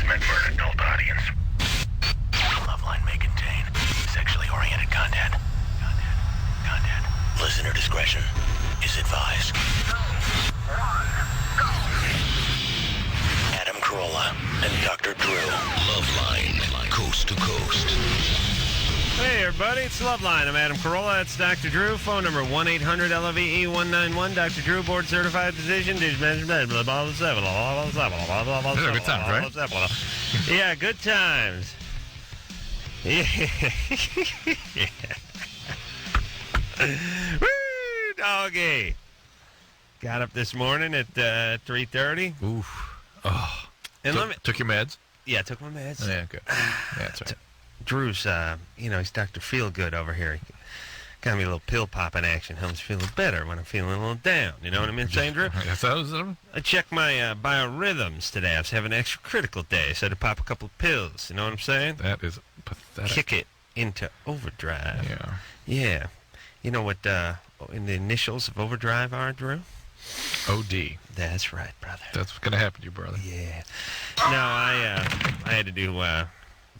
meant for an adult audience. Loveline may contain sexually oriented content. Listener discretion is advised. Adam Carolla and Dr. Drew. Loveline, coast to coast. Hey, everybody, it's Loveline. I'm Adam Carolla. That's Dr. Drew. Phone number 1-800-LOVE-191. Dr. Drew, board-certified physician. Good times, right? Yeah, good times. Yeah. Woo, doggy. Got up this morning at 3:30. Oof. Oh. And Took your meds? Yeah, I took my meds. Oh, yeah, good. Yeah, that's right. Drew's, he's Dr. Feelgood over here. He got me a little pill popping action. Helps me feel a little better when I'm feeling a little down. You know what I mean, saying, Drew? I checked my biorhythms today. I was having an extra critical day, so I had to pop a couple of pills. You know what I'm saying? That is pathetic. Kick it into overdrive. Yeah. Yeah. You know what in the initials of overdrive are, Drew? OD. That's right, brother. That's going to happen to you, brother. Yeah. No, I had to do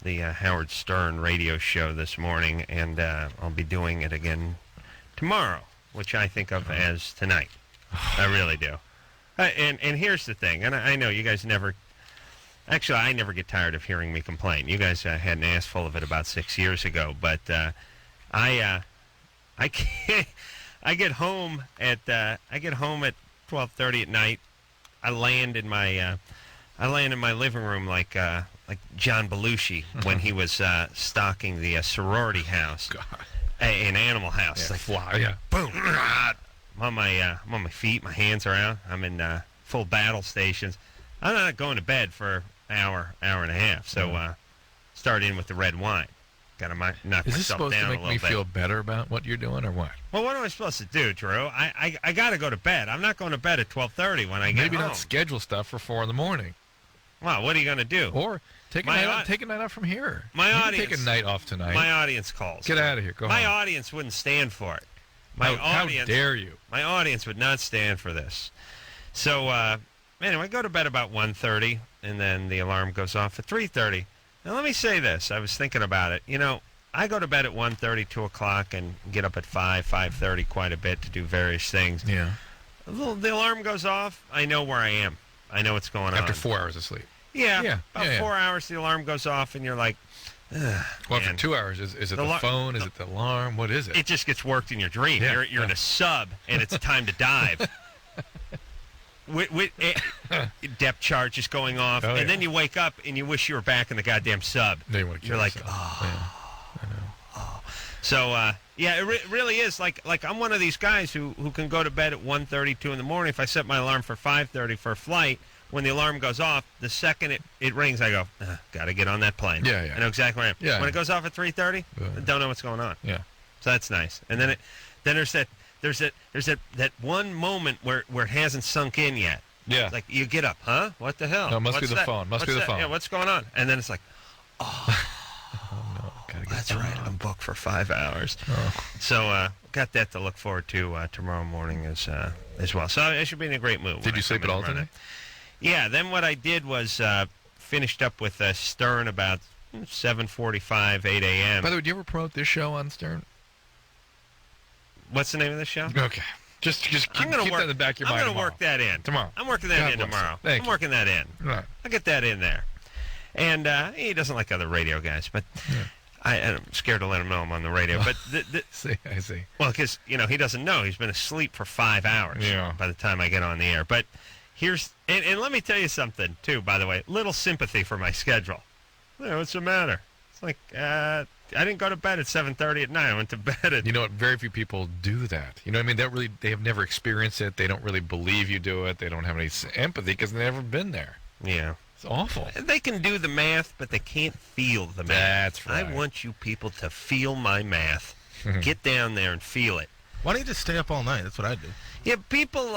the Howard Stern radio show this morning, and I'll be doing it again tomorrow, which I think of as tonight. I really do. And here's the thing, and I know you guys never... Actually, I never get tired of hearing me complain. You guys had an ass full of it about 6 years ago, but I can't... I get home at 12:30 at night. I land in my living room like John Belushi when he was stalking the sorority house, in Animal House. Yeah. It's like, wow, Yeah. boom! I'm on my feet. My hands are out. I'm in full battle stations. I'm not going to bed for an hour and a half. So start in with the red wine. Got to knock myself down a little bit. Is this supposed to make me feel better about what you're doing, or what? Well, what am I supposed to do, Drew? I got to go to bed. I'm not going to bed at 12:30 when I get home. Maybe not schedule stuff for 4 in the morning. Well, what are you going to do? Or take a night off from here. My audience. Take a night off tonight. My audience calls. Get out of here. Go My home. audience wouldn't stand for it. How dare you? My audience would not stand for this. So, anyway, I go to bed about 1:30, and then the alarm goes off at 3:30. Now, let me say this. I was thinking about it. You know, I go to bed at 1:30, 2 o'clock, and get up at 5:30 quite a bit to do various things. Yeah. The alarm goes off. I know where I am. I know what's going on. After 4 hours of sleep. Yeah. About 4 hours, the alarm goes off, and you're like, ugh. Well, after 2 hours, is it the phone? Is it the alarm? What is it? It just gets worked in your dream. Yeah, You're in a sub, and it's time to dive. Depth charge is going off, and then you wake up and you wish you were back in the goddamn sub. You're like, oh. Yeah, I know. Oh. So, it really is like I'm one of these guys who can go to bed at 1:30, 2 in the morning. If I set my alarm for 5:30 for a flight, when the alarm goes off, the second it rings, I go, got to get on that plane. Yeah. I know exactly where I am. Yeah. When it goes off at 3:30, I don't know what's going on. Yeah. So that's nice. And then there's that one moment where it hasn't sunk in yet. Yeah. It's like you get up, huh? What the hell? No, must What's be the that? phone. Must What's be the that? phone. Yeah, what's going on? And then it's like, Oh, no. Gotta get that's right. I'm booked for 5 hours. Oh. So got that to look forward to tomorrow morning as well. So it should be in a great mood. Did you sleep at all today? Yeah. Then what I did was finished up with Stern about 7:45, 8 a.m. By the way, do you ever promote this show on Stern? What's the name of the show? Okay. Just keep that in the back of your mind. I'm going to work that in. Tomorrow. I'm working that in tomorrow. I'm working that in. Right. I'll get that in there. And he doesn't like other radio guys, but I'm scared to let him know I'm on the radio. But I see. Well, because he doesn't know. He's been asleep for 5 hours by the time I get on the air. But here's and let me tell you something too. By the way, little sympathy for my schedule. What's the matter? It's like I didn't go to bed at 7:30 at night. I went to bed at... You know what? Very few people do that. You know what I mean? They have never experienced it. They don't really believe you do it. They don't have any empathy because they've never been there. Yeah. It's awful. They can do the math, but they can't feel the math. That's right. I want you people to feel my math. Get down there and feel it. Why don't you just stay up all night? That's what I do. Yeah, people...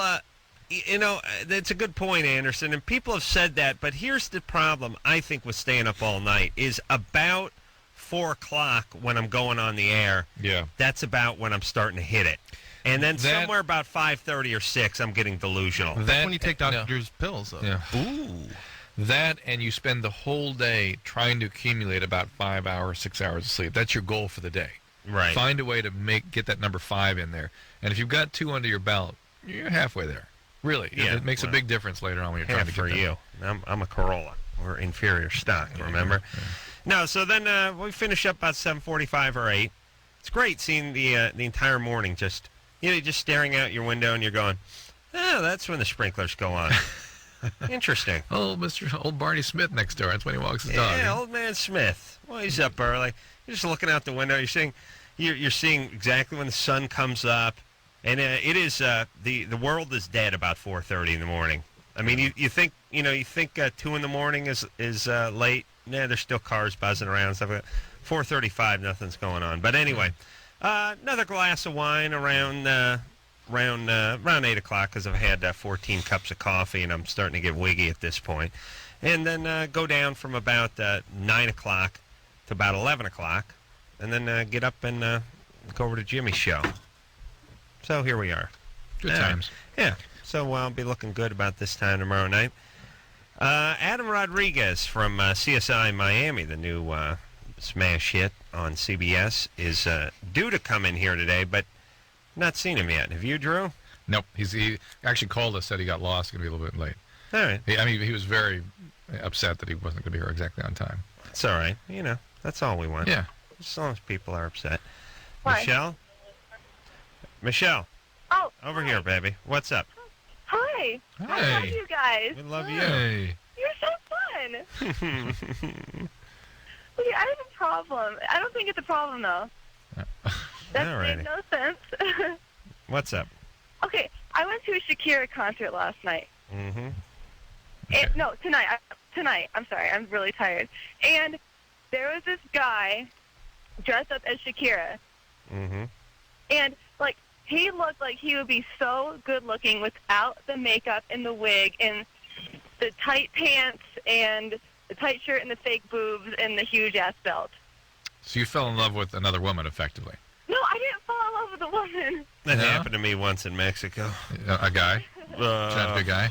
that's a good point, Anderson, and people have said that, but here's the problem, I think, with staying up all night, is about 4 o'clock when I'm going on the air. Yeah. That's about when I'm starting to hit it. And then somewhere about 5:30 or 6, I'm getting delusional. That's when you take Dr. Drew's pills, though. Yeah. Ooh. That, and you spend the whole day trying to accumulate about 5 hours, 6 hours of sleep. That's your goal for the day. Right. Find a way to get that number 5 in there. And if you've got 2 under your belt, you're halfway there. Really. Yeah, It makes a big difference later on when you're trying to get for there. you. I'm a Corolla. We're inferior stock, remember? Yeah. No, so then we finish up about 7:45 or 8. It's great seeing the entire morning just staring out your window and you're going, oh, that's when the sprinklers go on. Interesting. Old Barney Smith next door. That's when he walks his dog. Yeah, old man Smith. Well, he's up early. You're just looking out the window. You're seeing exactly when the sun comes up, and it is the world is dead about 4:30 in the morning. I mean, you think 2 in the morning is late. Nah, there's still cars buzzing around and stuff like that. 4:35, nothing's going on. But anyway, another glass of wine around 8 o'clock because I've had 14 cups of coffee and I'm starting to get wiggy at this point. And then go down from about 9 o'clock to about 11 o'clock, and then get up and go over to Jimmy's show. So here we are. Good times. Yeah. So I'll be looking good about this time tomorrow night. Adam Rodriguez from CSI Miami, the new smash hit on CBS, is due to come in here today, but not seen him yet. Have you, Drew? Nope. He actually called us, said he got lost, going to be a little bit late. All right. He was very upset that he wasn't going to be here exactly on time. It's all right. That's all we want. Yeah. As long as people are upset. Why? Michelle. Oh, Over hi. here, baby. What's up? Hi. I love Hey. you guys. We love you. Hey. You're so fun. Okay, I have a problem. I don't think it's a problem, though. That Alrighty. made no sense. What's up? Okay, I went to a Shakira concert last night. Mm-hmm. No, tonight. Tonight. I'm sorry. I'm really tired. And there was this guy dressed up as Shakira. Mm-hmm. And, he looked like he would be so good-looking without the makeup and the wig and the tight pants and the tight shirt and the fake boobs and the huge-ass belt. So you fell in love with another woman, effectively. No, I didn't fall in love with a woman. That No? happened to me once in Mexico. A guy? Not a good guy?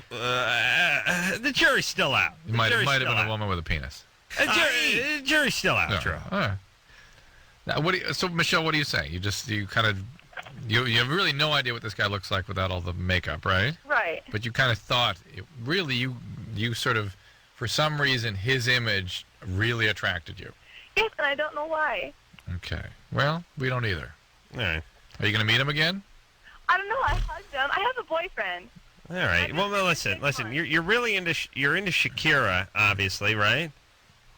The jury's still out. It might have been a woman with a penis. The jury's still out, No. Drew. All right. Now, so Michelle, what do you say? You have really no idea what this guy looks like without all the makeup, right? Right. But you kind of thought, you sort of, for some reason, his image really attracted you. Yes, and I don't know why. Okay. Well, we don't either. All right. Are you going to meet him again? I don't know. I hugged him. I have a boyfriend. All right. Well, listen. You're really into Shakira, obviously, right?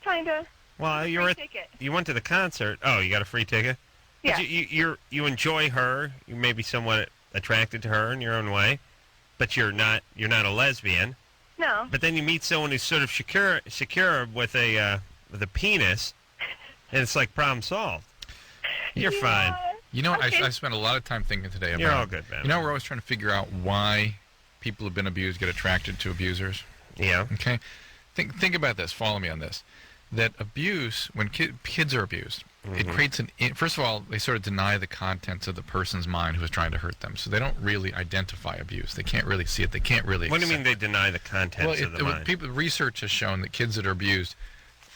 Kinda. Well, Free ticket. you went to the concert. Oh, you got a free ticket? Yeah. But you enjoy her. You may be somewhat attracted to her in your own way, but you're not a lesbian. No. But then you meet someone who's sort of Shakira with a penis, and it's like problem solved. You're fine. You know what? Okay. I spent a lot of time thinking today about. You're all good, man. You know, we're always trying to figure out why people who've been abused get attracted to abusers. Yeah. Okay, think about this. Follow me on this. That abuse, when kids are abused, it creates first of all, they sort of deny the contents of the person's mind who is trying to hurt them. So they don't really identify abuse. They can't really see it. They can't really. What do you mean accept they deny the contents of the mind? Research has shown that kids that are abused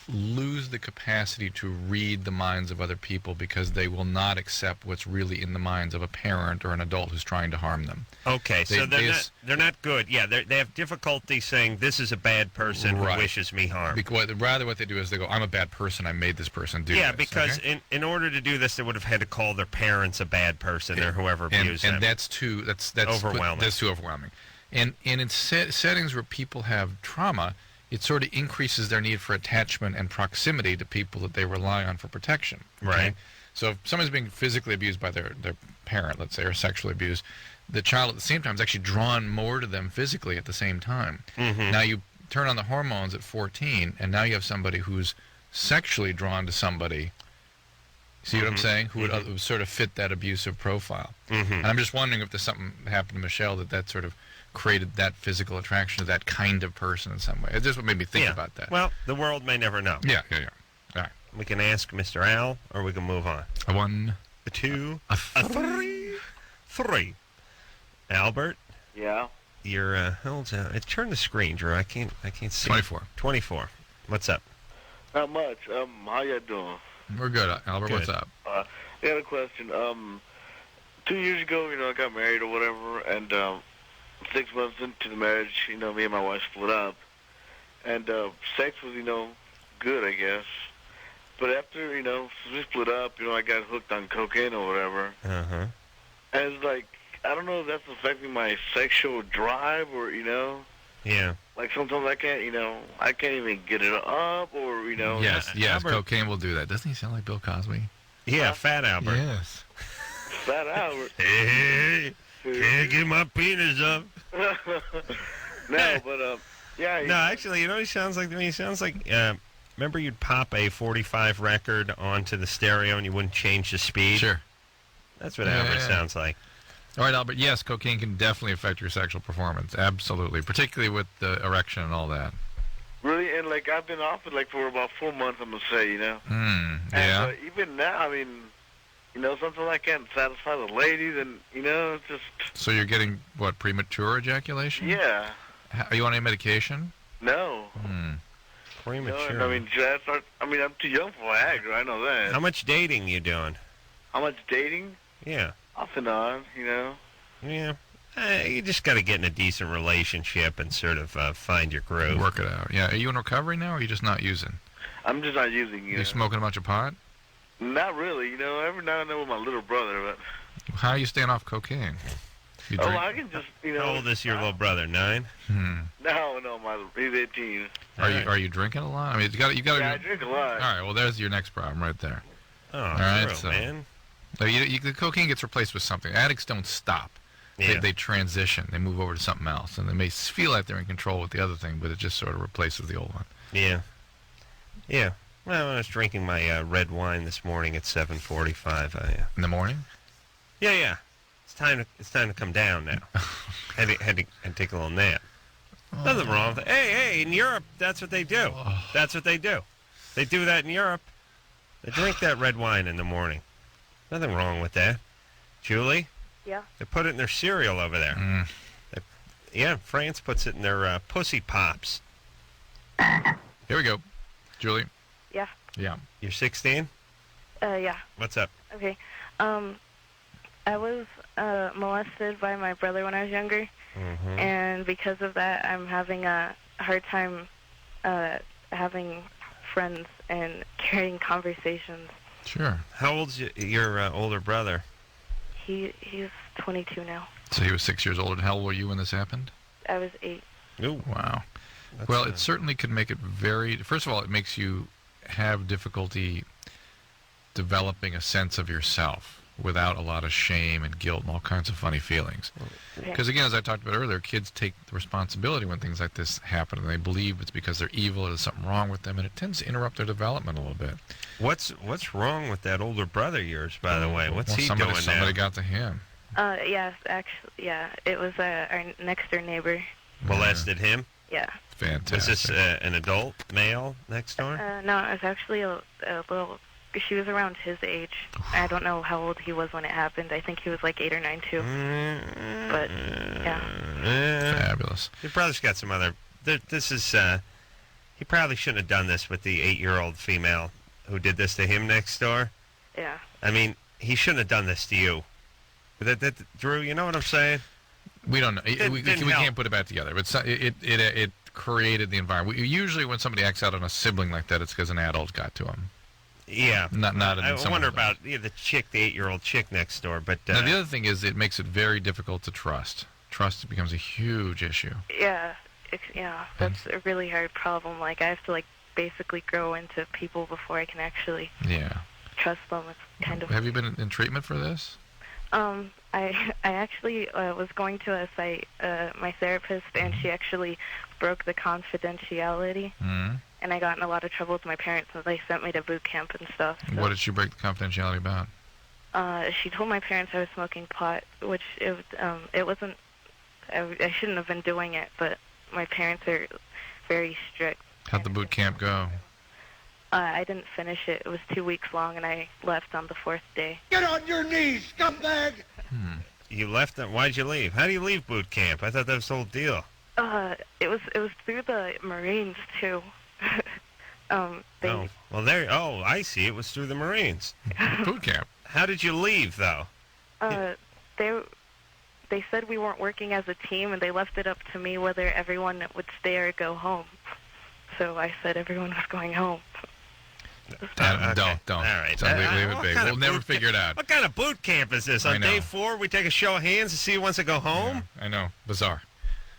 lose the capacity to read the minds of other people because they will not accept what's really in the minds of a parent or an adult who's trying to harm them. Okay, so they're not good. Yeah, they have difficulty saying this is a bad person who wishes me harm. Rather, what they do is they go, "I'm a bad person. I made this person do this." Yeah, because okay? in order to do this, they would have had to call their parents a bad person or whoever abused them. And that's overwhelming. That's too overwhelming. And in settings where people have trauma, it sort of increases their need for attachment and proximity to people that they rely on for protection. Okay? Right. So if someone's being physically abused by their parent, let's say, or sexually abused, the child at the same time is actually drawn more to them physically at the same time. Mm-hmm. Now you turn on the hormones at 14, and now you have somebody who's sexually drawn to somebody. See what I'm saying? Who would sort of fit that abusive profile. Mm-hmm. And I'm just wondering if there's something happened to Michelle that sort of created that physical attraction to that kind of person in some way. It's just what made me think about that. Well, the world may never know. Yeah. All right. We can ask Mr. Al, or we can move on. A 1, A 2, a a 3. Albert, Yeah. how old's that? Turn the screen, Drew. I can't see. 24. 24. What's up? Not much. How you doing? We're good, Albert. Good. What's up? I got a question. 2 years ago, I got married or whatever, and 6 months into the marriage, me and my wife split up, and sex was, good, I guess. But after, since we split up, I got hooked on cocaine or whatever, Uh-huh. and it's like, I don't know if that's affecting my sexual drive or, Yeah. like sometimes I can't even get it up or, Yes, Albert- cocaine will do that. Doesn't he sound like Bill Cosby? Yeah, Fat Albert. Yes. flat out. Hey, can't get my penis up. No, but, yeah. No, actually, you know what he sounds like to me? He sounds like, remember you'd pop a 45 record onto the stereo and you wouldn't change the speed? Sure. That's what Yeah, Albert yeah. sounds like. All right, Albert. Yes, cocaine can definitely affect your sexual performance. Absolutely, particularly with the erection and all that. Really, and like I've been off it like for about 4 months, I'm gonna say, Yeah. And even now, I mean, sometimes I can't satisfy the ladies, and it's just So you're getting what, premature ejaculation? yeah, Are you on any medication? no. Premature. And I mean, I'm too young for Viagra. I know that. How much dating you doing? How much dating? Yeah. Off and on, Yeah. You just got to get in a decent relationship and sort of find your groove. Work it out. Yeah. Are you in recovery now, or are you just not using? I'm just not using. You smoking a bunch of pot? Not really. Every now and then with my little brother, but How are you staying off cocaine? You drink? I can just How old is your little brother? 9? No, he's 18. Are you drinking a lot? I mean, you got to. Yeah, I drink a lot. All right. Well, there's your next problem right there. Oh, right, true, so- man. So the cocaine gets replaced with something. Addicts don't stop. Yeah. They transition. They move over to something else, and they may feel like they're in control with the other thing, but it just sort of replaces the old one. Yeah. Yeah. Well, I was drinking my red wine this morning at 7:45. In the morning? Yeah. It's time to come down now. had to take a little nap. Nothing wrong with it. Hey, in Europe, that's what they do. That's what they do. They do that in Europe. They drink that red wine in the morning. Nothing wrong with that. Julie? Yeah. They put it in their cereal over there. Yeah, France puts it in their pussy pops. Here we go. Julie? Yeah. Yeah. You're 16? Yeah. What's up? Okay. I was molested by my brother when I was younger, Mm-hmm. and because of that, I'm having a hard time having friends and carrying conversations. Sure. How old's your older brother? He's 22 now. So he was 6 years old. And how old were you when this happened? I was 8. Ooh. Wow. That's, Well, it certainly could make it very... First of all, it makes you have difficulty developing a sense of yourself without a lot of shame and guilt and all kinds of funny feelings. Okay. Because, again, as I talked about earlier, kids take the responsibility when things like this happen, and they believe it's because they're evil or there's something wrong with them, and it tends to interrupt their development a little bit. What's wrong with that older brother of yours, by the way? What's Well, he somebody, doing somebody now? got to him. Yes, actually, yeah. It was our next door neighbor. Molested him? Yeah. Fantastic. Is this an adult male next door? No, it was actually a little... She was around his age. I don't know how old he was when it happened. I think he was like 8 or 9 too. But, yeah. Fabulous. Your brother's got some other... This is... he probably shouldn't have done this with the 8-year-old female who did this to him next door. Yeah. I mean, he shouldn't have done this to you. Drew, you know what I'm saying? We don't know. We didn't help. can't put it back together. But it created the environment. Usually when somebody acts out on a sibling like that, it's because an adult got to him. Yeah. Not I someone wonder else. about the 8-year-old chick next door. But Now, the other thing is it makes it very difficult to trust. Trust becomes a huge issue. Yeah. That's a really hard problem. Like, I have to, basically grow into people before I can actually Yeah. trust them. It's kind of... Have you been in treatment for this? I actually was going to a site, my therapist, and she actually broke the confidentiality. Mm-hmm. And I got in a lot of trouble with my parents, so they sent me to boot camp and stuff. So. What did she break the confidentiality about? She told my parents I was smoking pot, which it wasn't. I shouldn't have been doing it, but my parents are very strict. How'd the boot camp go? I didn't finish it. It was 2 weeks long, and I left on the 4th day. Get on your knees, scumbag! You left them. Why'd you leave? How do you leave boot camp? I thought that was the whole deal. It was through the Marines too. They I see. It was through the Marines. Boot camp. How did you leave, though? they said we weren't working as a team, and they left it up to me whether everyone would stay or go home. So I said everyone was going home. Don't. All right. Leave it big. We'll never figure it out. What kind of boot camp is this? On day 4, we take a show of hands to see who wants to go home? Yeah, I know. Bizarre.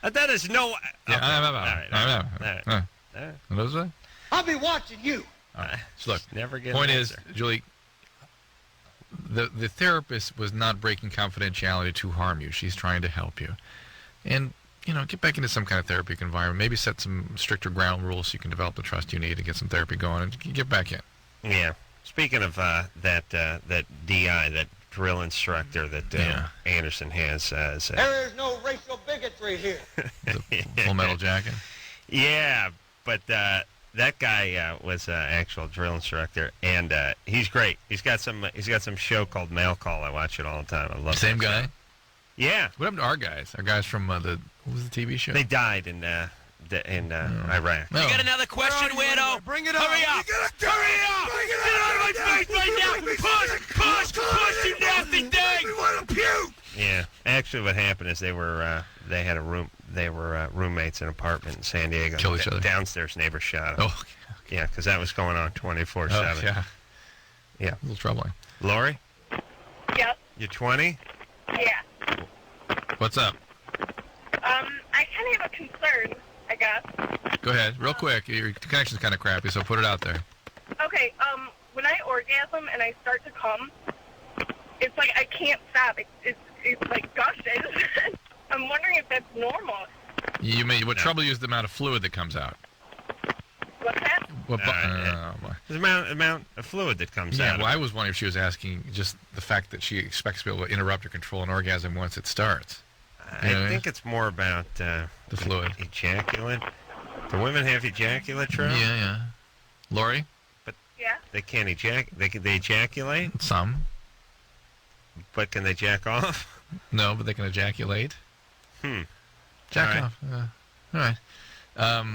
That is no... Yeah, all right. What was that? I'll be watching you. All right. So look, Never get point an is, answer. Julie, the therapist was not breaking confidentiality to harm you. She's trying to help you. And, get back into some kind of therapeutic environment. Maybe set some stricter ground rules so you can develop the trust you need to get some therapy going and get back in. Yeah. Speaking of that DI, that drill instructor that Anderson has... There is no racial bigotry here. The Full Metal Jacket. Yeah, but that guy was an actual drill instructor, and he's great. He's got some show called Mail Call. I watch it all the time. I love Same that guy? show. Yeah. What happened to our guys? Our guys from what was the TV show? They died in Iraq. No. You got another question, weirdo? Bring it on. Hurry up! Hurry up! Get out of my face right now! Push, you nasty thing! We want to puke! Yeah. Actually, what happened is they had a room. They were roommates in an apartment in San Diego. Kill each other. Downstairs neighbor shot them. Oh, okay. Yeah, because that was going on 24/7. Oh, yeah. Yeah. A little troubling. Lori, Yep. you're 20. Yeah. What's up? I kind of have a concern, I guess. Go ahead, real quick. Your connection's kind of crappy, so put it out there. Okay, when I orgasm and I start to come, it's like I can't stop. It's like gushes. I'm wondering if that's normal. What trouble you is the amount of fluid that comes out. What's that? There's amount of fluid that comes Yeah, out. well, I was wondering if she was asking just the fact that she expects to be able to interrupt or control an orgasm once it starts. I think it's more about The fluid. ejaculate. Do women have ejaculate, True? Yeah. Lori? Yeah. They can't ejaculate. They ejaculate, Some. but can they jack off? No, but they can ejaculate. Jack All right. off. All right.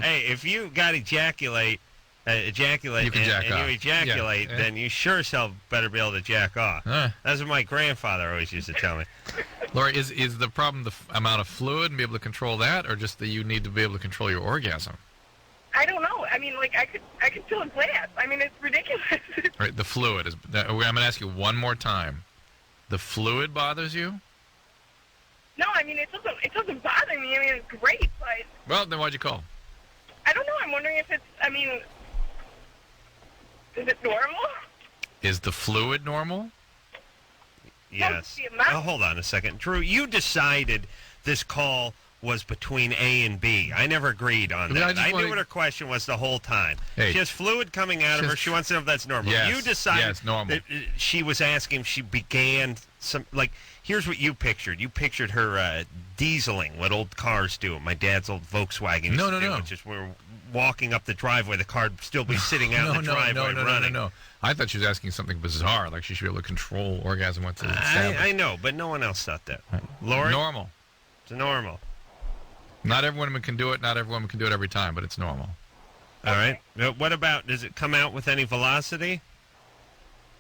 Hey, if you got ejaculate, You can jack and off. you ejaculate, Yeah. then you sure as hell better be able to jack off. All right. That's what my grandfather always used to tell me. Lori, is the problem the amount of fluid and be able to control that, or just that you need to be able to control your orgasm? I don't know. I mean, like, I could fill a glass. I mean, it's ridiculous. Right, the fluid is. I'm going to ask you one more time. The fluid bothers you? No, I mean, it doesn't bother me. I mean, it's great, but Well, then why'd you call? I don't know. I'm wondering if it's, I mean, is it normal? Is the fluid normal? Yes. the amount. Oh, hold on a second. Drew, you decided this call was between A and B. I never agreed on I mean, that. I I just knew wanna- what her question was the whole time. Hey. She has fluid coming out of her. Just- She wants to know if that's normal. Yes, You decided yes, normal. that she was asking if she began some, like, here's what you pictured. You pictured her dieseling, what old cars do. My dad's old Volkswagen used No, to no, do, no. which is we're walking up the driveway, the car would still be sitting out in the driveway running. No. I thought she was asking something bizarre, like she should be able to control orgasm once it's established. I know, but no one else thought that. Lori? Normal. It's normal. Not every woman can do it. Not every woman can do it every time, but it's normal. All right. Now, what about, does it come out with any velocity?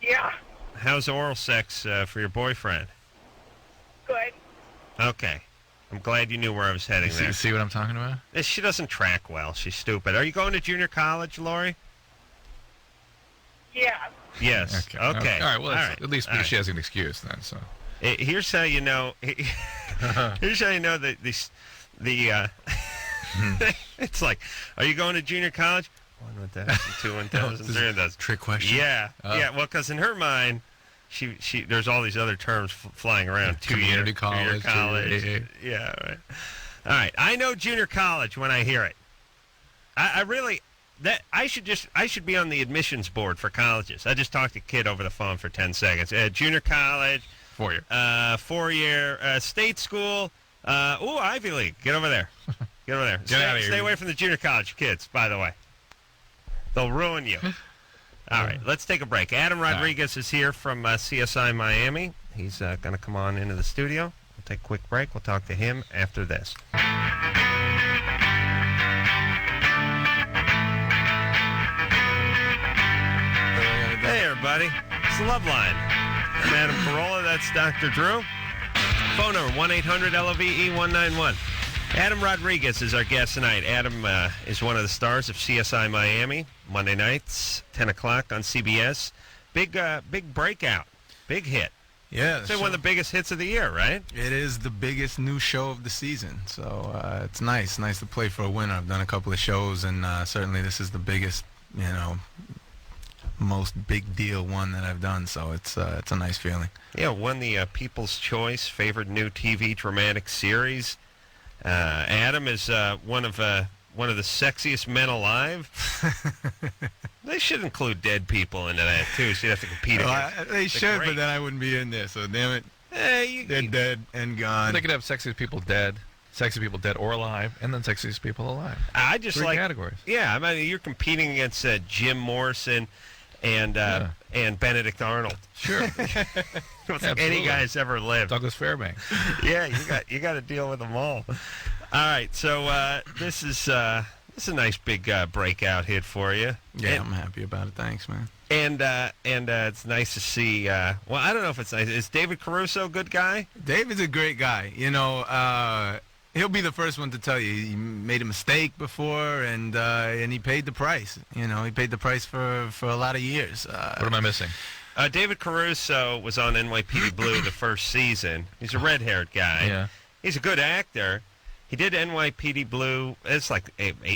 Yeah. How's oral sex for your boyfriend? Good. Okay. I'm glad you knew where I was heading there. See what I'm talking about? She doesn't track well. She's stupid. Are you going to junior college, Lori? Yeah. Yes. Okay. All right. Well, at least All right. she has an excuse then. So. Here's how you know. Here's how you know that it's like, are you going to junior college? 1,000, 2, 1,000, 3,000. Trick question. Yeah. Yeah. Well, because in her mind, she there's all these other terms flying around. Community college. college. Yeah. Right. All right. I know junior college when I hear it. I really. I should be on the admissions board for colleges. I just talked to a kid over the phone for 10 seconds. Junior college, 4-year. 4-year state school. Ivy League. Get over there. Get over there. Get out of here. Stay away from the junior college kids, by the way. They'll ruin you. All right, let's take a break. Adam Rodriguez is here from CSI Miami. He's going to come on into the studio. We'll take a quick break. We'll talk to him after this. Hey, everybody. It's the Loveline. I'm Adam Carolla. That's Dr. Drew. Phone number 1-800-LOVE-191. Adam Rodriguez is our guest tonight. Adam is one of the stars of CSI Miami, Monday nights, 10 o'clock on CBS. Big breakout. Big hit. Yeah. It's one of the biggest hits of the year, right? It is the biggest new show of the season. So it's nice to play for a winner. I've done a couple of shows, and certainly this is the biggest, most big deal one that I've done. So it's a nice feeling. Yeah, won the People's Choice Favorite New TV Dramatic Series. Adam is one of the sexiest men alive. They should include dead people into that too, so you have to compete against. They should, great. but then I wouldn't be in there. So damn it, They're they're dead and gone. They could have sexiest people dead or alive, and then sexiest people alive. I just 3 like categories. Yeah, I mean you're competing against Jim Morrison and Benedict Arnold. Sure. It's like any guy's ever lived. Douglas Fairbanks. Yeah, you got to deal with them all. All right, so this is a nice big breakout hit for you. Yeah, I'm happy about it. Thanks, man. And it's nice to see. Well, I don't know if it's nice. Is David Caruso a good guy? David's a great guy. He'll be the first one to tell you he made a mistake before, and he paid the price. He paid the price for a lot of years. What am I missing? David Caruso was on NYPD Blue the first season. He's a red-haired guy. Yeah. He's a good actor. He did NYPD Blue. It's like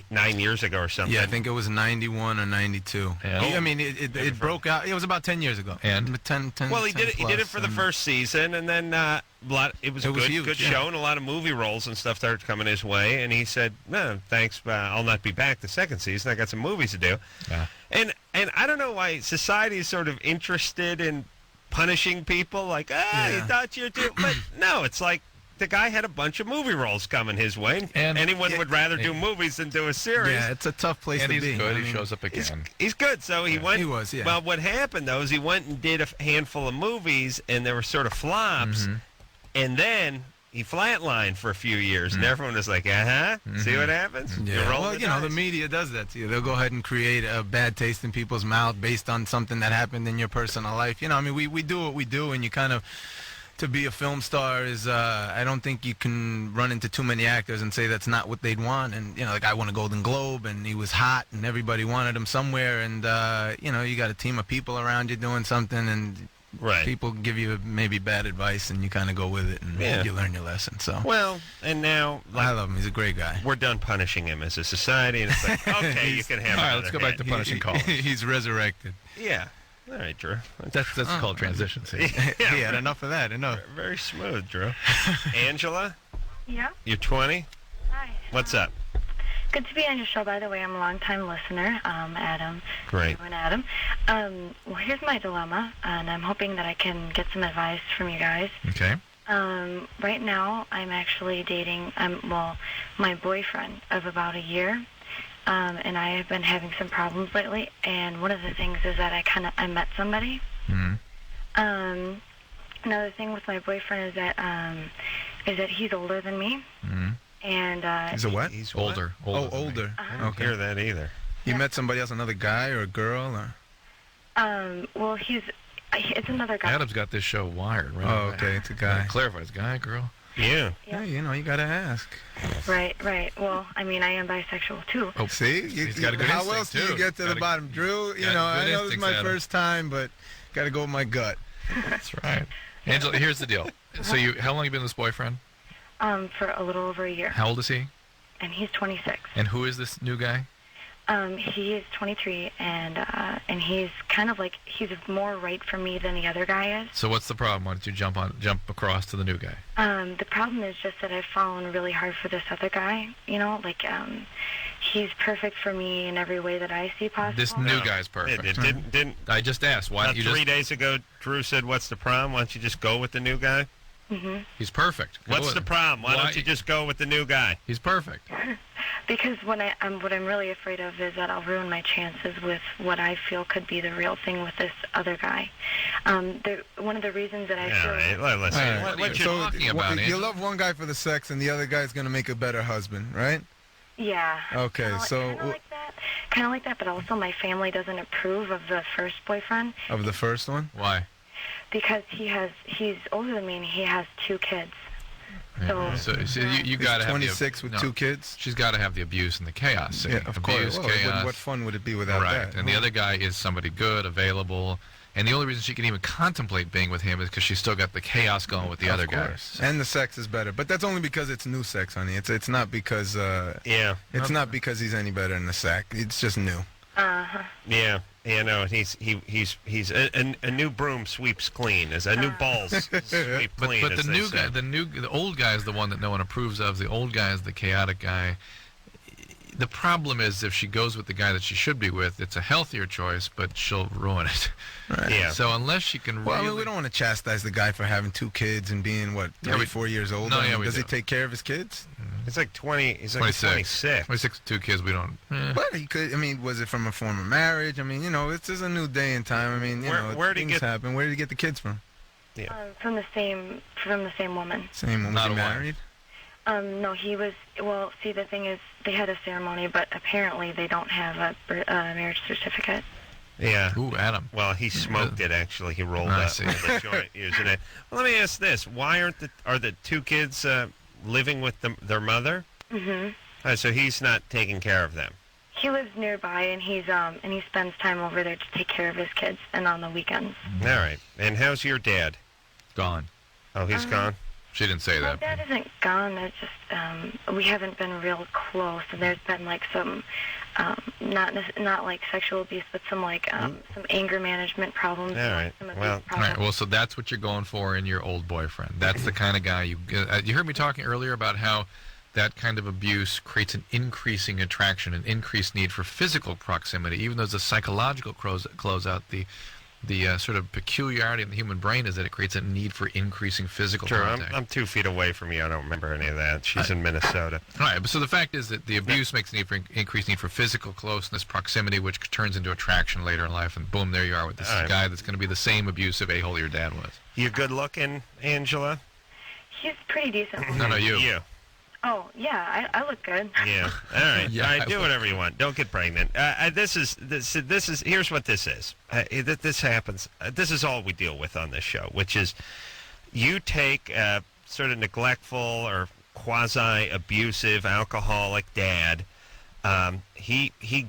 9 years ago or something. Yeah, I think it was 91 or 92. Yeah. I mean, it broke out. It was about 10 years ago. And? 10 Well, he 10 did it. He did it for the plus, first season, and then it was a good huge, yeah. show, and a lot of movie roles and stuff started coming his way. And he said, "No, thanks. I'll not be back the second season. I got some movies to do." Yeah. And I don't know why society is sort of interested in punishing people. Like, you thought you did, but no, it's like. The guy had a bunch of movie roles coming his way. And anyone would rather do movies than do a series. Yeah, it's a tough place And to he's be. good. I He mean, shows up again. He's good. So he went. He was, yeah. Well, what happened, though, is he went and did a handful of movies, and they were sort of flops. Mm-hmm. And then he flatlined for a few years, and everyone was like, see what happens? You Yeah. roll Well, the the dice. media does that to you. They'll go ahead and create a bad taste in people's mouth based on something that happened in your personal life. I mean, we do what we do, and you kind of... To be a film star is, I don't think you can run into too many actors and say that's not what they'd want. And, the guy won a Golden Globe, and he was hot, and everybody wanted him somewhere. And, you got a team of people around you doing something, and Right. people give you maybe bad advice, and you kind of go with it, and you learn your lesson. So Well, and now I love him. He's a great guy. we're done punishing him as a society, and it's like, okay, you can have All right, another let's go back to hit. punishing callers. He's resurrected. Yeah. All right, Drew. That's called transition. See? He had enough of that. Enough. Very smooth, Drew. Angela, Yeah. you're 20. Hi. What's up? Good to be on your show, by the way. I'm a long-time listener, Adam. Great. You and Adam. Well, here's my dilemma, and I'm hoping that I can get some advice from you guys. Okay. Right now, I'm actually dating, my boyfriend of about a year, and I have been having some problems lately. And one of the things is that I met somebody. Mm-hmm. Another thing with my boyfriend is that he's older than me. Mm-hmm. And He's a what? He's Older. what? Oh, than me. older. I don't Okay. hear that either. You met somebody else, another guy or a girl? Or? Well, it's another guy. Adam's got this show wired, right? Oh, okay, it's a guy. Clarify, it's guy, girl. Yeah. Yeah, you got to ask. Right. Well, I mean, I am bisexual too. Oh, See? he's got a good how instinct, else do you too. get to the Got a- bottom? Drew, got I good know this is instincts, my Adam. first time, but got to go with my gut. That's right. Angela, here's the deal. So how long you been with this boyfriend? For a little over a year. How old is he? And he's 26. And who is this new guy? He is 23, and he's kind of like, he's more right for me than the other guy is. So what's the problem? Why don't you jump across to the new guy? The problem is just that I've fallen really hard for this other guy. He's perfect for me in every way that I see possible. This new guy's perfect. It didn't. I just asked. Why don't you 3 just... days ago, Drew said, "What's the problem? Why don't you just go with the new guy?" Mm-hmm. He's perfect. Go What's with the him. problem? Why Why- don't you just go with the new guy? He's perfect. Because what I'm really afraid of is that I'll ruin my chances with what I feel could be the real thing with this other guy. One of the reasons that I All feel... right, well, listen. All right. What you're talking about, you Angela? love one guy for the sex, and the other guy's going to make a better husband, right? Yeah. Okay, Kinda so... Kind of like that, but also my family doesn't approve of the first boyfriend Of the first one? Why? because he's older than me and he has 2 kids. So, So you got to have 26 with 2 kids? She's got to have the abuse and the chaos. See? Yeah, of course. Abuse, Well, chaos. what fun would it be without Right. that? And the other guy is somebody good, available. And the only reason she can even contemplate being with him is because she's still got the chaos going with the other guys. And the sex is better, but that's only because it's new sex, honey. It's not because Yeah. it's not because he's any better than the sack. It's just new. Yeah. Yeah, no, he's a new broom sweeps clean, as a new balls sweep clean. But as the they new guy, say. the old guy is the one that no one approves of. The old guy is the chaotic guy. The problem is if she goes with the guy that she should be with, it's a healthier choice, but she'll ruin it. Right. Yeah. So unless she can Well, really... I mean, we don't want to chastise the guy for having 2 kids and being, what, 4 years old? No, I mean, yeah, we does he do. take care of his kids? He's like 20. He's like 26. 26 with 2 kids, we don't... But he could, I mean, was it from a former marriage? I mean, you know, it's just a new day and time. I mean, Where did he things get- happen. Where did he get the kids from? from the same woman. Same woman Not he a wife. married? No, he was. Well, see, the thing is, they had a ceremony, but apparently they don't have a marriage certificate. Yeah. Ooh, Adam. Well, he smoked it. Actually, he rolled I up see. the joint using it. Well, let me ask this: why are the 2 kids living with their mother? Mm-hmm. So he's not taking care of them. He lives nearby, and he spends time over there to take care of his kids, and on the weekends. All right. And how's your dad? Gone. Oh, he's gone. She didn't say My that. dad isn't gone. There's just we haven't been real close, and there's been like some not like sexual abuse, but some like some anger management problems. All and, right. like, some abuse Well, All problems. right, well, so that's what you're going for in your old boyfriend. That's the kind of guy you heard me talking earlier about how that kind of abuse creates an increasing attraction, an increased need for physical proximity, even though there's a psychological closeout. The sort of peculiarity in the human brain is that it creates a need for increasing physical Sure, contact. I'm 2 feet away from you. I don't remember any of that. She's in Minnesota. All right, but so the fact is that the abuse makes a need for increased need for physical closeness, proximity, which turns into attraction later in life, and boom, there you are with this All right. guy that's going to be the same abusive a-hole your dad was. You good looking, Angela? He's pretty decent. No, you. You. Oh yeah, I look good. Yeah. All right. Yeah, All right. I Do will. whatever you want. Don't get pregnant. This is. Here's what this is. This happens. This is all we deal with on this show, which is you take a sort of neglectful or quasi-abusive alcoholic dad. He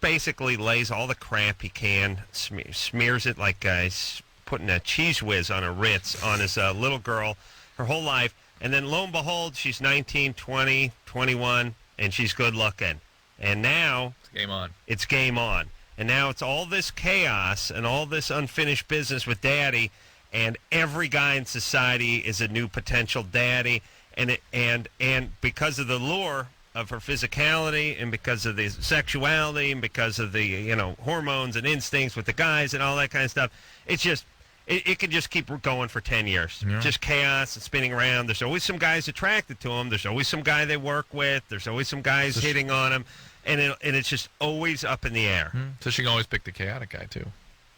basically lays all the crap he can, smears it like he's putting a cheese whiz on a Ritz on his little girl her whole life. And then lo and behold, she's 19, 20, 21, and she's good looking. And now Game on. it's game on. And now it's all this chaos and all this unfinished business with daddy, and every guy in society is a new potential daddy. And because of the lure of her physicality and because of the sexuality and because of the hormones and instincts with the guys and all that kind of stuff, it's just it can just keep going for 10 years. Yeah. Just chaos and spinning around. There's always some guys attracted to him. There's always some guy they work with. There's always some guys hitting on him. And it's just always up in the air. So she can always pick the chaotic guy, too.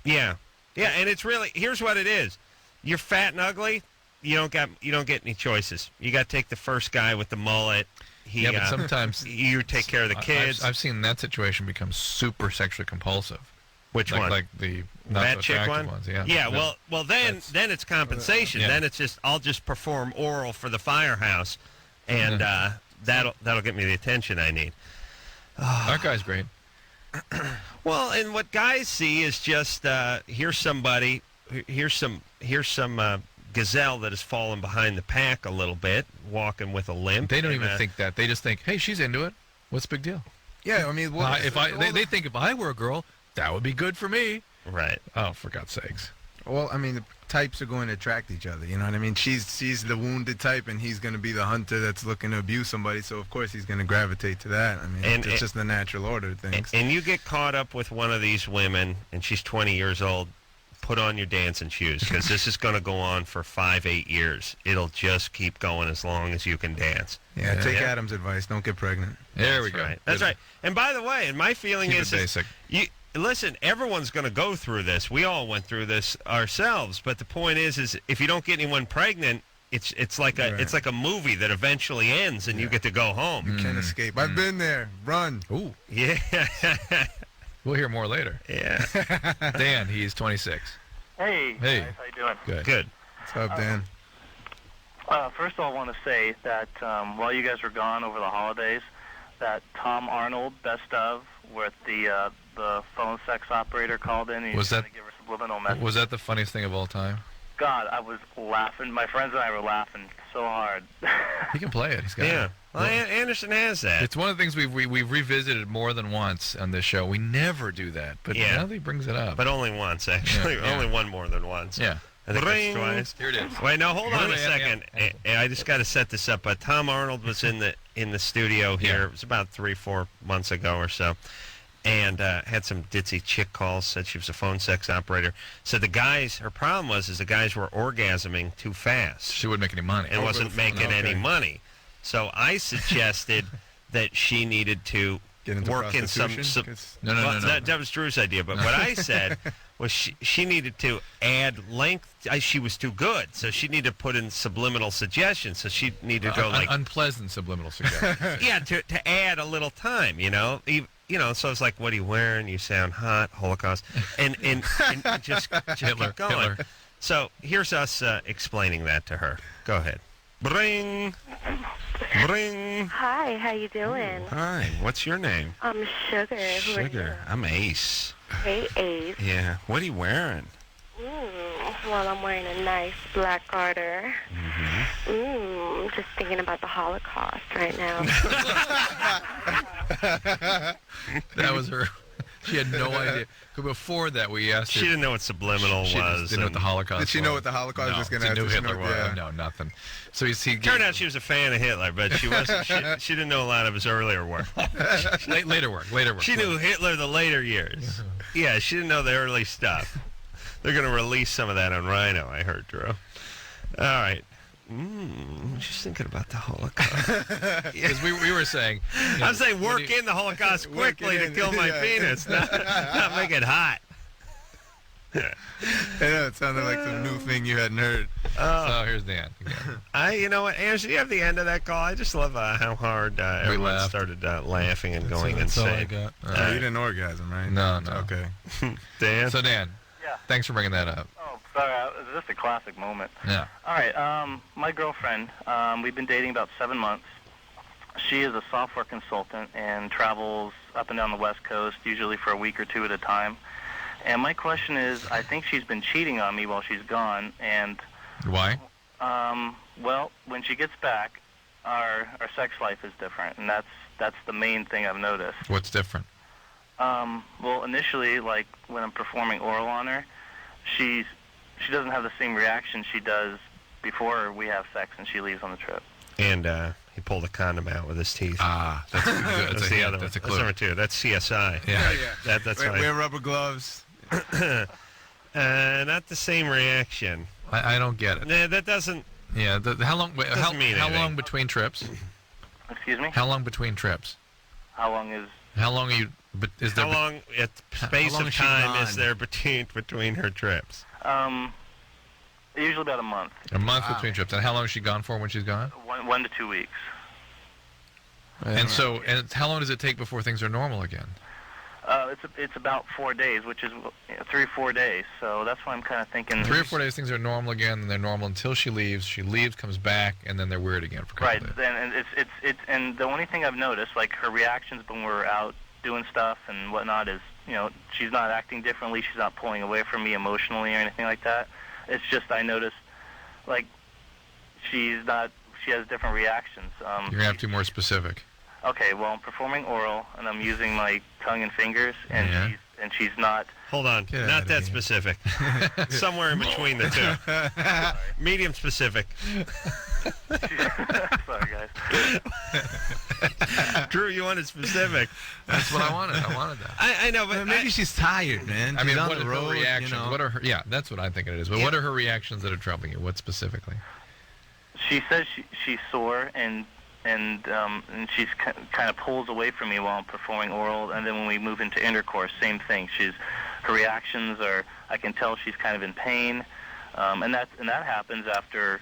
Yeah. Yeah, and it's really, here's what it is. You're fat and ugly, you don't get any choices. You got to take the first guy with the mullet. But sometimes... you take care of the kids. I've seen that situation become super sexually compulsive. Which one? Like the not That so chick attractive one? ones, yeah. Yeah, well then it's compensation. Yeah. Then it's just, I'll just perform oral for the firehouse, and that'll get me the attention I need. That guy's great. Well, and what guys see is just here's some gazelle that has fallen behind the pack a little bit, walking with a limp. They don't and, even think that. They just think, hey, she's into it. What's the big deal? Yeah, I mean, They think if I were a girl, that would be good for me. Right. Oh, for God's sakes. well, I mean, the types are going to attract each other. You know what I mean? She's the wounded type, and he's going to be the hunter that's looking to abuse somebody. So of course he's going to gravitate to that. I mean, it's just the natural order of things. And you get caught up with one of these women, and she's 20 years old. put on your dancing shoes, because this is going to go on for 5-8 years. It'll just keep going as long as you can dance. Yeah, take Adam's advice. Don't get pregnant. There we go. Right. That's right. And by the way, and my feeling Keep is, it basic. listen, everyone's going to go through this. We all went through this ourselves. But the point is if you don't get anyone pregnant, it's like a movie that eventually ends and you get to go home. You can't escape. I've been there. Run. Ooh. Yeah. We'll hear more later. Yeah. Dan, he's 26. Hey, Hey. guys, how you doing? Good. What's up, Dan? First of all, I want to say that while you guys were gone over the holidays, that Tom Arnold best of with the phone sex operator called in and he was trying to give her subliminal message. Was that the funniest thing of all time? God, I was laughing. My friends and I were laughing so hard. He can play it. He's got it. Well, Anderson has that. It's one of the things we've revisited more than once on this show. We never do that, but now that he brings it up. But only once, actually. Yeah. Only one more than once. Yeah. I think Ring. Here That's twice. it is. Wait, no, hold on a Yeah. second. I just got to set this up. Tom Arnold was in the studio here. Yeah. It was about 3-4 months ago or so, and had some ditzy chick calls. Said she was a phone sex operator. So her problem was the guys were orgasming too fast. She wouldn't make any money. And wasn't making any money. So I suggested that she needed to Get into work in some. prostitution? 'Cause- No. That was Drew's idea. But what I said was she needed to add length. She was too good, so she needed to put in subliminal suggestions. So she needed to go like unpleasant subliminal suggestions. yeah, to add a little time. So it's like, what are you wearing? You sound hot. Holocaust, and just Hitler, keep going. Hitler. So here's us explaining that to her. Go ahead. Bring. Hi, how you doing? Hi. What's your name? I'm Sugar. Who are you? I'm Ace. Hey, Ace. Yeah. What are you wearing? Well, I'm wearing a nice black garter. Just thinking about the Holocaust right now. That was her. She had no idea. Before that, we asked her. She didn't know what subliminal She was. didn't know what the Holocaust was. Did she know what the Holocaust No, was going to she ask? knew Did she Hitler know- was. yeah. No, nothing. So he Turned out she was a fan of Hitler, but she wasn't. she didn't know a lot of his earlier work. later work. She knew Hitler the later years. Yeah, she didn't know the early stuff. They're going to release some of that on Rhino, I heard, Drew. All right. Just thinking about the Holocaust. Because we were saying. I'm saying work in the Holocaust quickly to kill my penis, not make it hot. I know, it sounded like some new thing you hadn't heard. So here's Dan again. You know what, Anderson, you have the end of that call. I just love how hard everyone laughed. started laughing and going That's all I insane. got. You didn't orgasm, right? No. Okay. Dan? So Dan, Yeah. thanks for bringing that up. Oh, sorry, it was just a classic moment. Yeah. All right, my girlfriend, we've been dating about 7 months. She is a software consultant and travels up and down the West Coast, usually for a week or two at a time. And my question is, I think she's been cheating on me while she's gone, and Why? well, when she gets back, our sex life is different, and that's the main thing I've noticed. What's different? Well, initially, like when I'm performing oral on her, she doesn't have the same reaction she does before we have sex and she leaves on the trip. And he pulled a condom out with his teeth. Ah, that's good. That's the other one. That's a That's clue. number 2. That's CSI. Yeah. That's Wear right. rubber gloves. Not the same reaction. I don't get it. Nah, that doesn't. Yeah. How long? Wait, Doesn't mean how anything. long between trips? Excuse me? How long between trips? How long is... How long are you? Is there? How long? Space long of is she time is gone? there between her trips? Usually about a month. A month between trips. And how long is she gone for when she's gone? 1 to 2 weeks. And how long does it take before things are normal again? It's about 4 days, which is 3 or 4 days. So that's why I'm kind of thinking... 3 or 4 days, things are normal again, and they're normal until she leaves. She leaves, comes back, and then they're weird again for a couple Right, days. and it's and the only thing I've noticed, like her reactions when we're out doing stuff and whatnot, is she's not acting differently. She's not pulling away from me emotionally or anything like that. It's just I noticed, like, she has different reactions. You're gonna have to be more specific. Okay, well, I'm performing oral, and I'm using my tongue and fingers, and she's not. Hold on, Get not outta that here. specific. Somewhere in between the two. Medium specific. Sorry, guys. Drew, you wanted specific. That's what I wanted. I wanted that. I know, but Maybe she's tired, man. I mean, She's on what the are road, her reactions? you know. What are her? Yeah, that's what I think it is. But what are her reactions that are troubling you? What specifically? She says she's sore, and she's kind of pulls away from me while I'm performing oral, and then when we move into intercourse, same thing. Her reactions are, I can tell she's kind of in pain, and that happens after.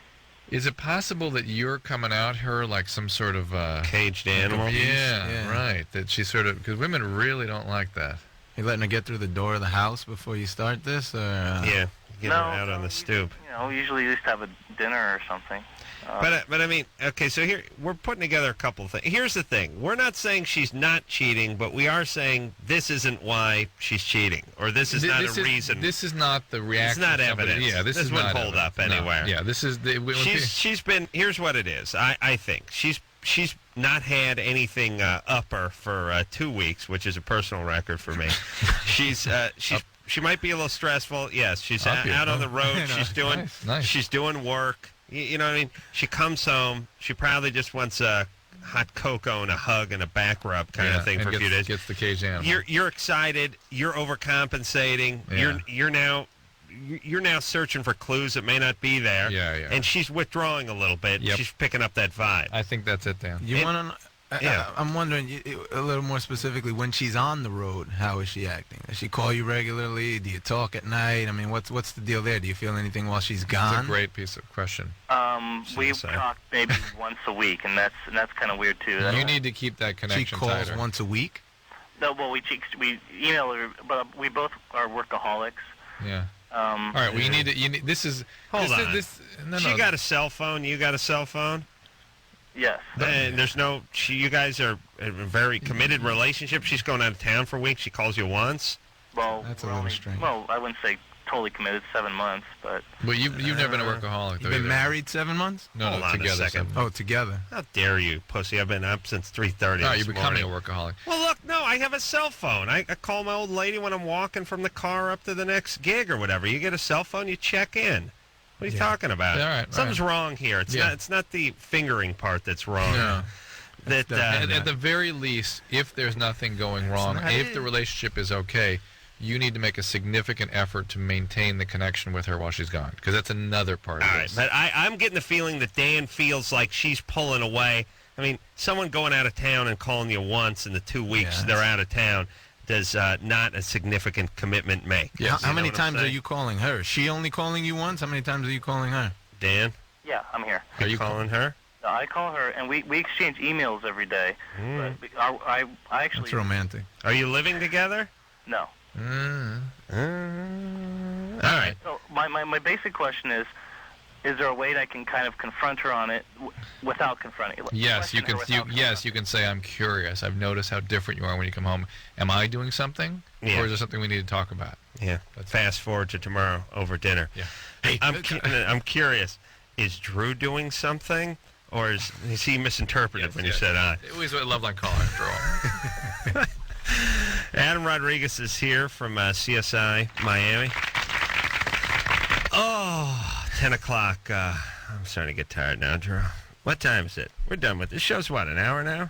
Is it possible that you're coming out her like some sort of caged animal? Yeah, right. That she sort of, because women really don't like that. You letting her get through the door of the house before you start this, or? Yeah, get No, her out on the stoop. Usually at least have a dinner or something. But I mean, okay, so here we're putting together a couple of things. Here's the thing: we're not saying she's not cheating, but we are saying this isn't why she's cheating, or this is not a reason. This is not the reaction. It's not of somebody. evidence. Yeah, this wouldn't not hold evidence. up anywhere. No. Yeah, this is the. She's been. Here's what it is. I think she's not had anything upper for 2 weeks, which is a personal record for me. She might be a little stressful. Yes, she's out on the road. She's doing nice. She's doing work. You know what I mean? She comes home. She probably just wants a hot cocoa and a hug and a back rub kind of thing for a few days. Gets the caged animal. You're excited. You're overcompensating. Yeah. You're now searching for clues that may not be there. Yeah. And she's withdrawing a doing a little bit. Yep. She's picking up that vibe. I think that's it, Dan. You want to? Yeah. I'm wondering a little more specifically, when she's on the road, how is she acting? Does she call you regularly? Do you talk at night? I mean, what's the deal there? Do you feel anything while she's gone? It's a great piece of question. We talk maybe once a week, and that's kind of weird too. You need to keep that connection She calls tighter. once a week? No, well, we email her, but we both are workaholics. Yeah. All right. Well, you need. This is. Hold on. No, She got a cell phone. You got a cell phone. Yes. And there's no. You guys are a very committed relationship. She's going out of town for a week. She calls you once. Well, That's a little strange. Well, I wouldn't say totally committed, 7 months, but. But you've never been a workaholic. You've been married 7 months? No, Hold on a together. second. 7 Oh, months. together. How dare you, pussy? I've been up since 3:30. Oh, this you're becoming morning. a workaholic. Well, look, no, I have a cell phone. I call my old lady when I'm walking from the car up to the next gig or whatever. You get a cell phone, you check in. What are you talking about? Yeah, all right, Something's wrong here. It's Yeah. not. It's not the fingering part that's wrong. No. That At the very least, if there's nothing going wrong, not if it. the relationship is okay, you need to make a significant effort to maintain the connection with her while she's gone, because that's another part of all right, this. but I'm getting the feeling that Dan feels like she's pulling away. I mean, someone going out of town and calling you once in the 2 weeks Yeah, they're out of town does not a significant commitment make. Yes. How You know many what I'm times are saying? you calling her? Is she only calling you once? How many times are you calling her? Dan, Yeah, I'm here. are you calling her? No, I call her, and we exchange emails every day. But I actually. That's romantic. Are you living together? No. All right. So my basic question is there a way that I can kind of confront her on it without confronting? Yes, you question can. her without Yes, you can say, "I'm curious. I've noticed how different you are when you come home. Am I doing something, Yeah. or is there something we need to talk about?" Yeah. Fast forward to tomorrow over dinner. Yeah. Hey, I'm curious. Is Drew doing something, or is he misinterpreted when you said I? It was a Loveline call, after all. Adam Rodriguez is here from CSI Miami. Oh, 10 o'clock. I'm starting to get tired now, Drew. What time is it? We're done with this. Show's what, an hour now?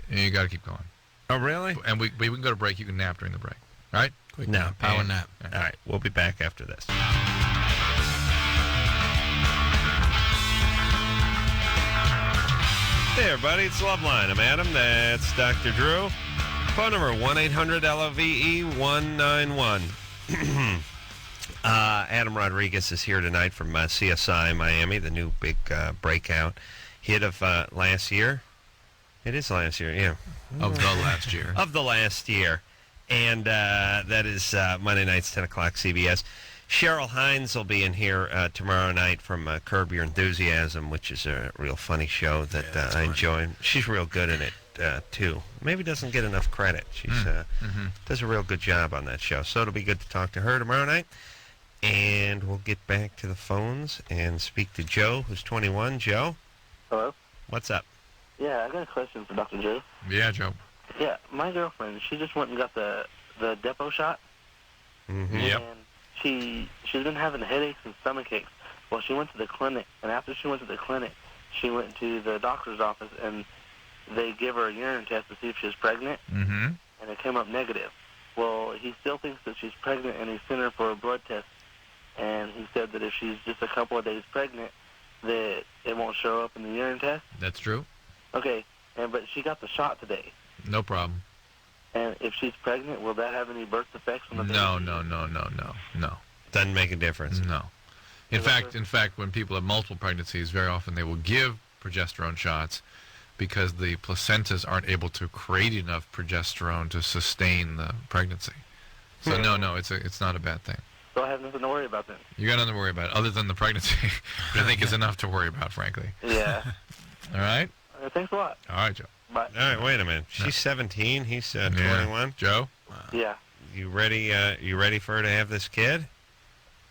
And you got to keep going. Oh, really? And we can go to break. You can nap during the break. All right? Quick No. nap, power nap. All right, we'll be back after this. Hey, everybody, it's Loveline. I'm Adam. That's Dr. Drew. Phone number 1-800-LOVE-191. Adam Rodriguez is here tonight from CSI Miami, the new big breakout hit of last year. It is last year, yeah. Of the last year. Of the last year. And that is Monday nights, 10 o'clock, CBS. Cheryl Hines will be in here tomorrow night from Curb Your Enthusiasm, which is a real funny show that I enjoy. She's real good in it, too. Maybe doesn't get enough credit. She's does a real good job on that show. So it'll be good to talk to her tomorrow night. And we'll get back to the phones and speak to Joe, who's 21. Joe? Hello? What's up? Yeah, I got a question for Dr. Joe. Yeah, Joe. Yeah, my girlfriend, she just went and got the depot shot. Yep. And she's been having headaches and stomach aches. Well, she went to the clinic, and after she went to the clinic, she went to the doctor's office, and they give her a urine test to see if she's pregnant, and it came up negative. Well, he still thinks that she's pregnant, and he sent her for a blood test, and he said that if she's just a couple of days pregnant, that it won't show up in the urine test. That's true. Okay, but she got the shot today. No problem. And if she's pregnant, will that have any birth effects on the baby? No. Doesn't make a difference. No. In fact, when people have multiple pregnancies, very often they will give progesterone shots because the placentas aren't able to create enough progesterone to sustain the pregnancy. So no, it's not a bad thing. So I have nothing to worry about then. You got nothing to worry about other than the pregnancy, which I think is enough to worry about, frankly. Yeah. All right? Thanks a lot. All right, Joe. Bye. All right, wait a minute. She's 17. He's 21. Joe? Yeah. You ready for her to have this kid?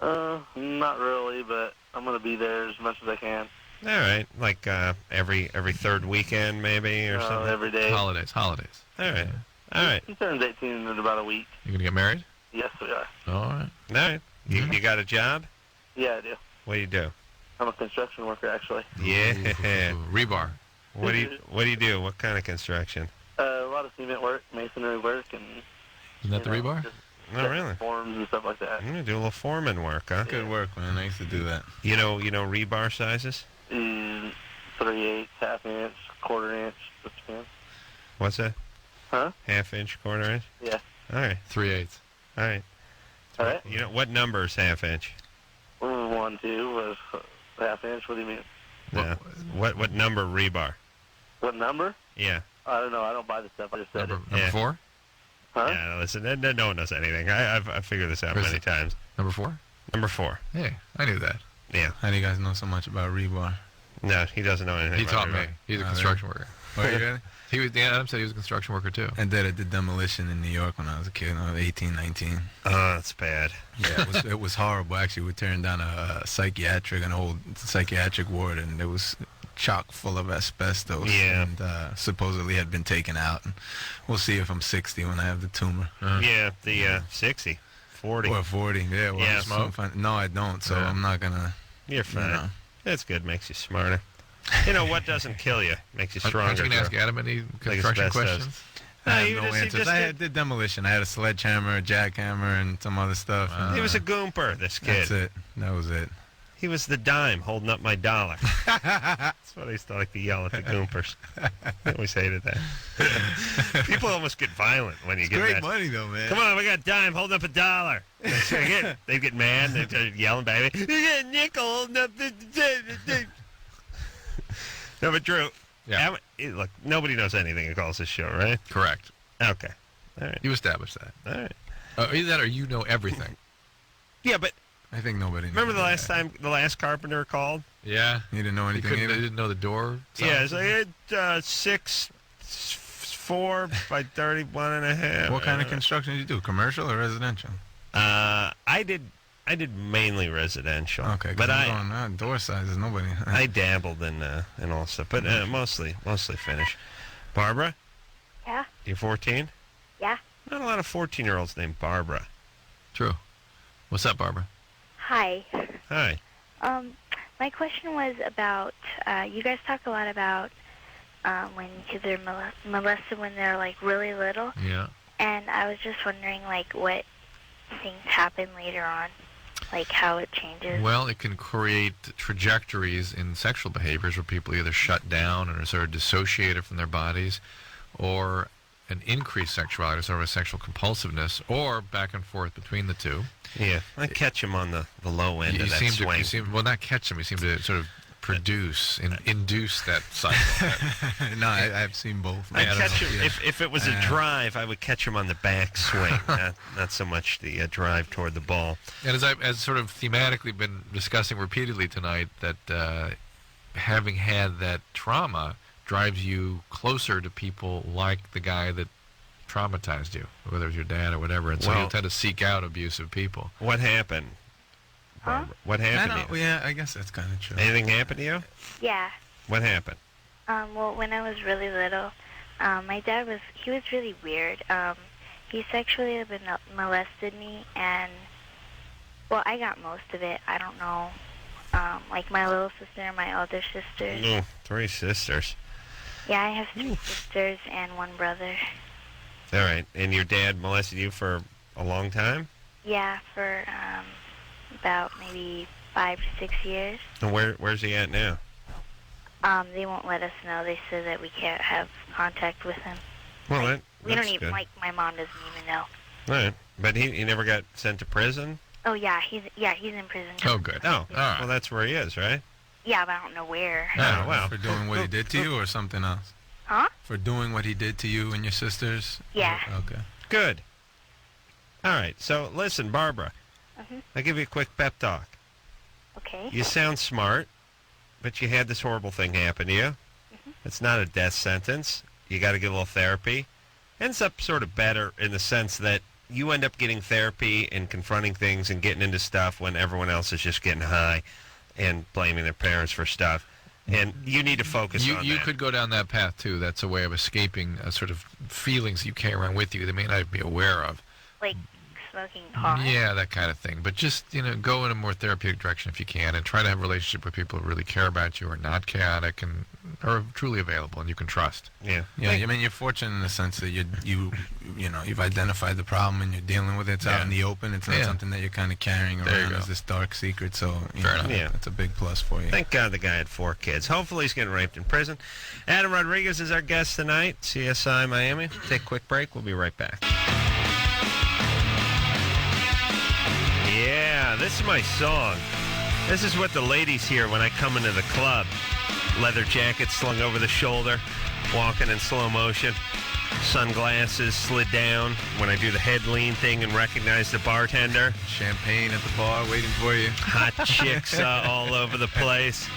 Not really, but I'm going to be there as much as I can. All right, like every third weekend maybe or something? Every day. Holidays. All right. He turns 18 in about a week. You going to get married? Yes, we are. All right. All right. You got a job? Yeah, I do. What do you do? I'm a construction worker, actually. Yeah. Rebar. What do you do? What kind of construction? A lot of cement work, masonry work, and... Isn't that the rebar? Oh, really? Forms and stuff like that. I'm gonna do a little foreman work, huh? Good work, man. I used to do that. You know rebar sizes? 3/8, half-inch, quarter-inch, just depends. What's that? Huh? Half-inch, quarter-inch? Yeah. All right. 3/8. All right. All right. You know, what number is half-inch? 1, 2 was half-inch. What do you mean? Yeah. What number rebar? What number? Yeah. I don't know. I don't buy the stuff. I just said Number it. 4? Huh? Yeah, listen, no one knows anything. I've figured this out Where's many times. Number 4? Number 4. Hey, I knew that. Yeah. How do you guys know so much about rebar? No, he doesn't know anything He about taught me. rebar. He's a construction worker. Oh, you got it? Adam said he was a construction worker, too. I did demolition in New York when I was a kid. I was 18, 19. Oh, that's bad. Yeah, it was horrible. Actually, we turned down an old psychiatric ward, and it was chock full of asbestos. Yeah. And supposedly had been taken out. And we'll see if I'm 60 when I have the tumor. Yeah, the 60, 40. Or 40. Yeah. Well, Yeah, smoke? No, I don't. So I'm not gonna. You're fine. You know. That's good. Makes you smarter. You know what doesn't kill you? Makes you stronger. Aren't you going to too. ask Adam any construction asbestos. questions? I have he no just- he answers. just I did- did demolition. I had a sledgehammer, a jackhammer, and some other stuff. He was a goomper, this kid. That's it. That was it. He was the dime holding up my dollar. That's what I used to like to yell at the goompers. I always hated that. People almost get violent when you It's get great that. money, though, man. Come on, we got a dime, hold up a dollar. They get mad, they start yelling back. You got a nickel holding up the... No, but Drew, look, nobody knows anything that calls this show, right? Correct. Okay. All right. You established that. All right. Either that or you know everything. Yeah, but I think nobody. remember the knows last that. time the last carpenter called? Yeah. He didn't know He anything couldn't, either. they didn't know the door. Yeah, it's like 6'4" by 31 and a half. What kind of construction did you do? Commercial or residential? I did mainly residential. Okay, but door sizes. Nobody. I dabbled in all stuff, but mostly finish. Barbara, Yeah? you're 14. Yeah? Not a lot of 14-year-olds named Barbara. True. What's up, Barbara? Hi. Hi. My question was about, you guys talk a lot about when kids are molested when they're, like, really little. Yeah. And I was just wondering, like, what things happen later on, like how it changes. Well, it can create trajectories in sexual behaviors where people either shut down and are sort of dissociated from their bodies, or an increased sexuality, sort of a sexual compulsiveness, or back and forth between the two. Yeah, I catch him on the low end of that swing. Well, not catch them. You seem to sort of produce and induce that cycle. No, I've seen both. I catch him if it was a drive. I would catch him on the back swing, not so much the drive toward the ball. And as sort of thematically been discussing repeatedly tonight, that having had that trauma drives you closer to people like the guy that traumatized you, whether it was your dad or whatever, and so you tend to seek out abusive people. What happened? Huh? What happened to you? Yeah, I guess that's kind of true. Anything happened to you? Yeah. What happened? Well, when I was really little, my dad was really weird. He sexually molested me, and, well, I got most of it. I don't know. Like my little sister and my older sisters. Mm, 3 sisters. Yeah, I have 3 sisters and 1 brother. All right. And your dad molested you for a long time? Yeah, for about maybe 5 to 6 years. And where's he at now? They won't let us know. They said that we can't have contact with him. Well, We don't that's even, good. like, my mom doesn't even know. All right. But he never got sent to prison? Oh, yeah, he's in prison. Oh, good. Oh, right. well, that's where he is, right? Yeah, but I don't know where. Oh, wow. For doing what he did to you or something else? Huh? For doing what he did to you and your sisters? Yeah. Okay. Good. All right. So, listen, Barbara. Mhm. I'll give you a quick pep talk. Okay. You sound smart, but you had this horrible thing happen to you. It's not a death sentence. You got to get a little therapy. Ends up sort of better in the sense that you end up getting therapy and confronting things and getting into stuff when everyone else is just getting high and blaming their parents for stuff. And you need to focus on You that. could go down that path, too. That's a way of escaping sort of feelings you carry around with you that may not be aware of. Like smoking pot. Yeah, that kind of thing. But just, go in a more therapeutic direction if you can, and try to have a relationship with people who really care about you, are not chaotic, and are truly available, and you can trust. Yeah. Yeah, I mean, you're fortunate in the sense that you've identified the problem and you're dealing with it. It's out in the open. It's not something that you're kind of carrying around as this dark secret. So, Fair enough. Yeah. that's a big plus for you. Thank God the guy had 4 kids. Hopefully he's getting raped in prison. Adam Rodriguez is our guest tonight, CSI Miami. Take a quick break. We'll be right back. Yeah, this is my song. This is what the ladies hear when I come into the club. Leather jacket slung over the shoulder, walking in slow motion, sunglasses slid down when I do the head lean thing and recognize the bartender. Champagne at the bar waiting for you. Hot chicks all over the place.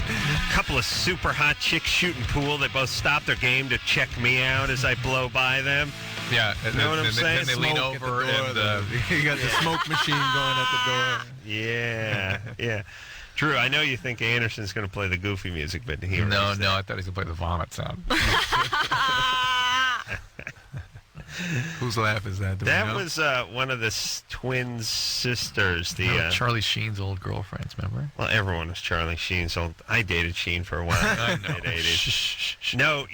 A couple of super hot chicks shooting pool. They both stop their game to check me out as I blow by them. Yeah, Know what I'm saying? Then they lean Smoke at the over door, and... you got the smoke machine going at the door. Yeah, yeah. Drew, I know you think Anderson's going to play the goofy music, but he No, already I thought he was going to play the vomit sound. Whose laugh is that? Do we That know? was one of the twin sisters. Charlie Sheen's old girlfriends, remember? Well, everyone was Charlie Sheen's old. I dated Sheen for a while. I know. Mid-80s. No,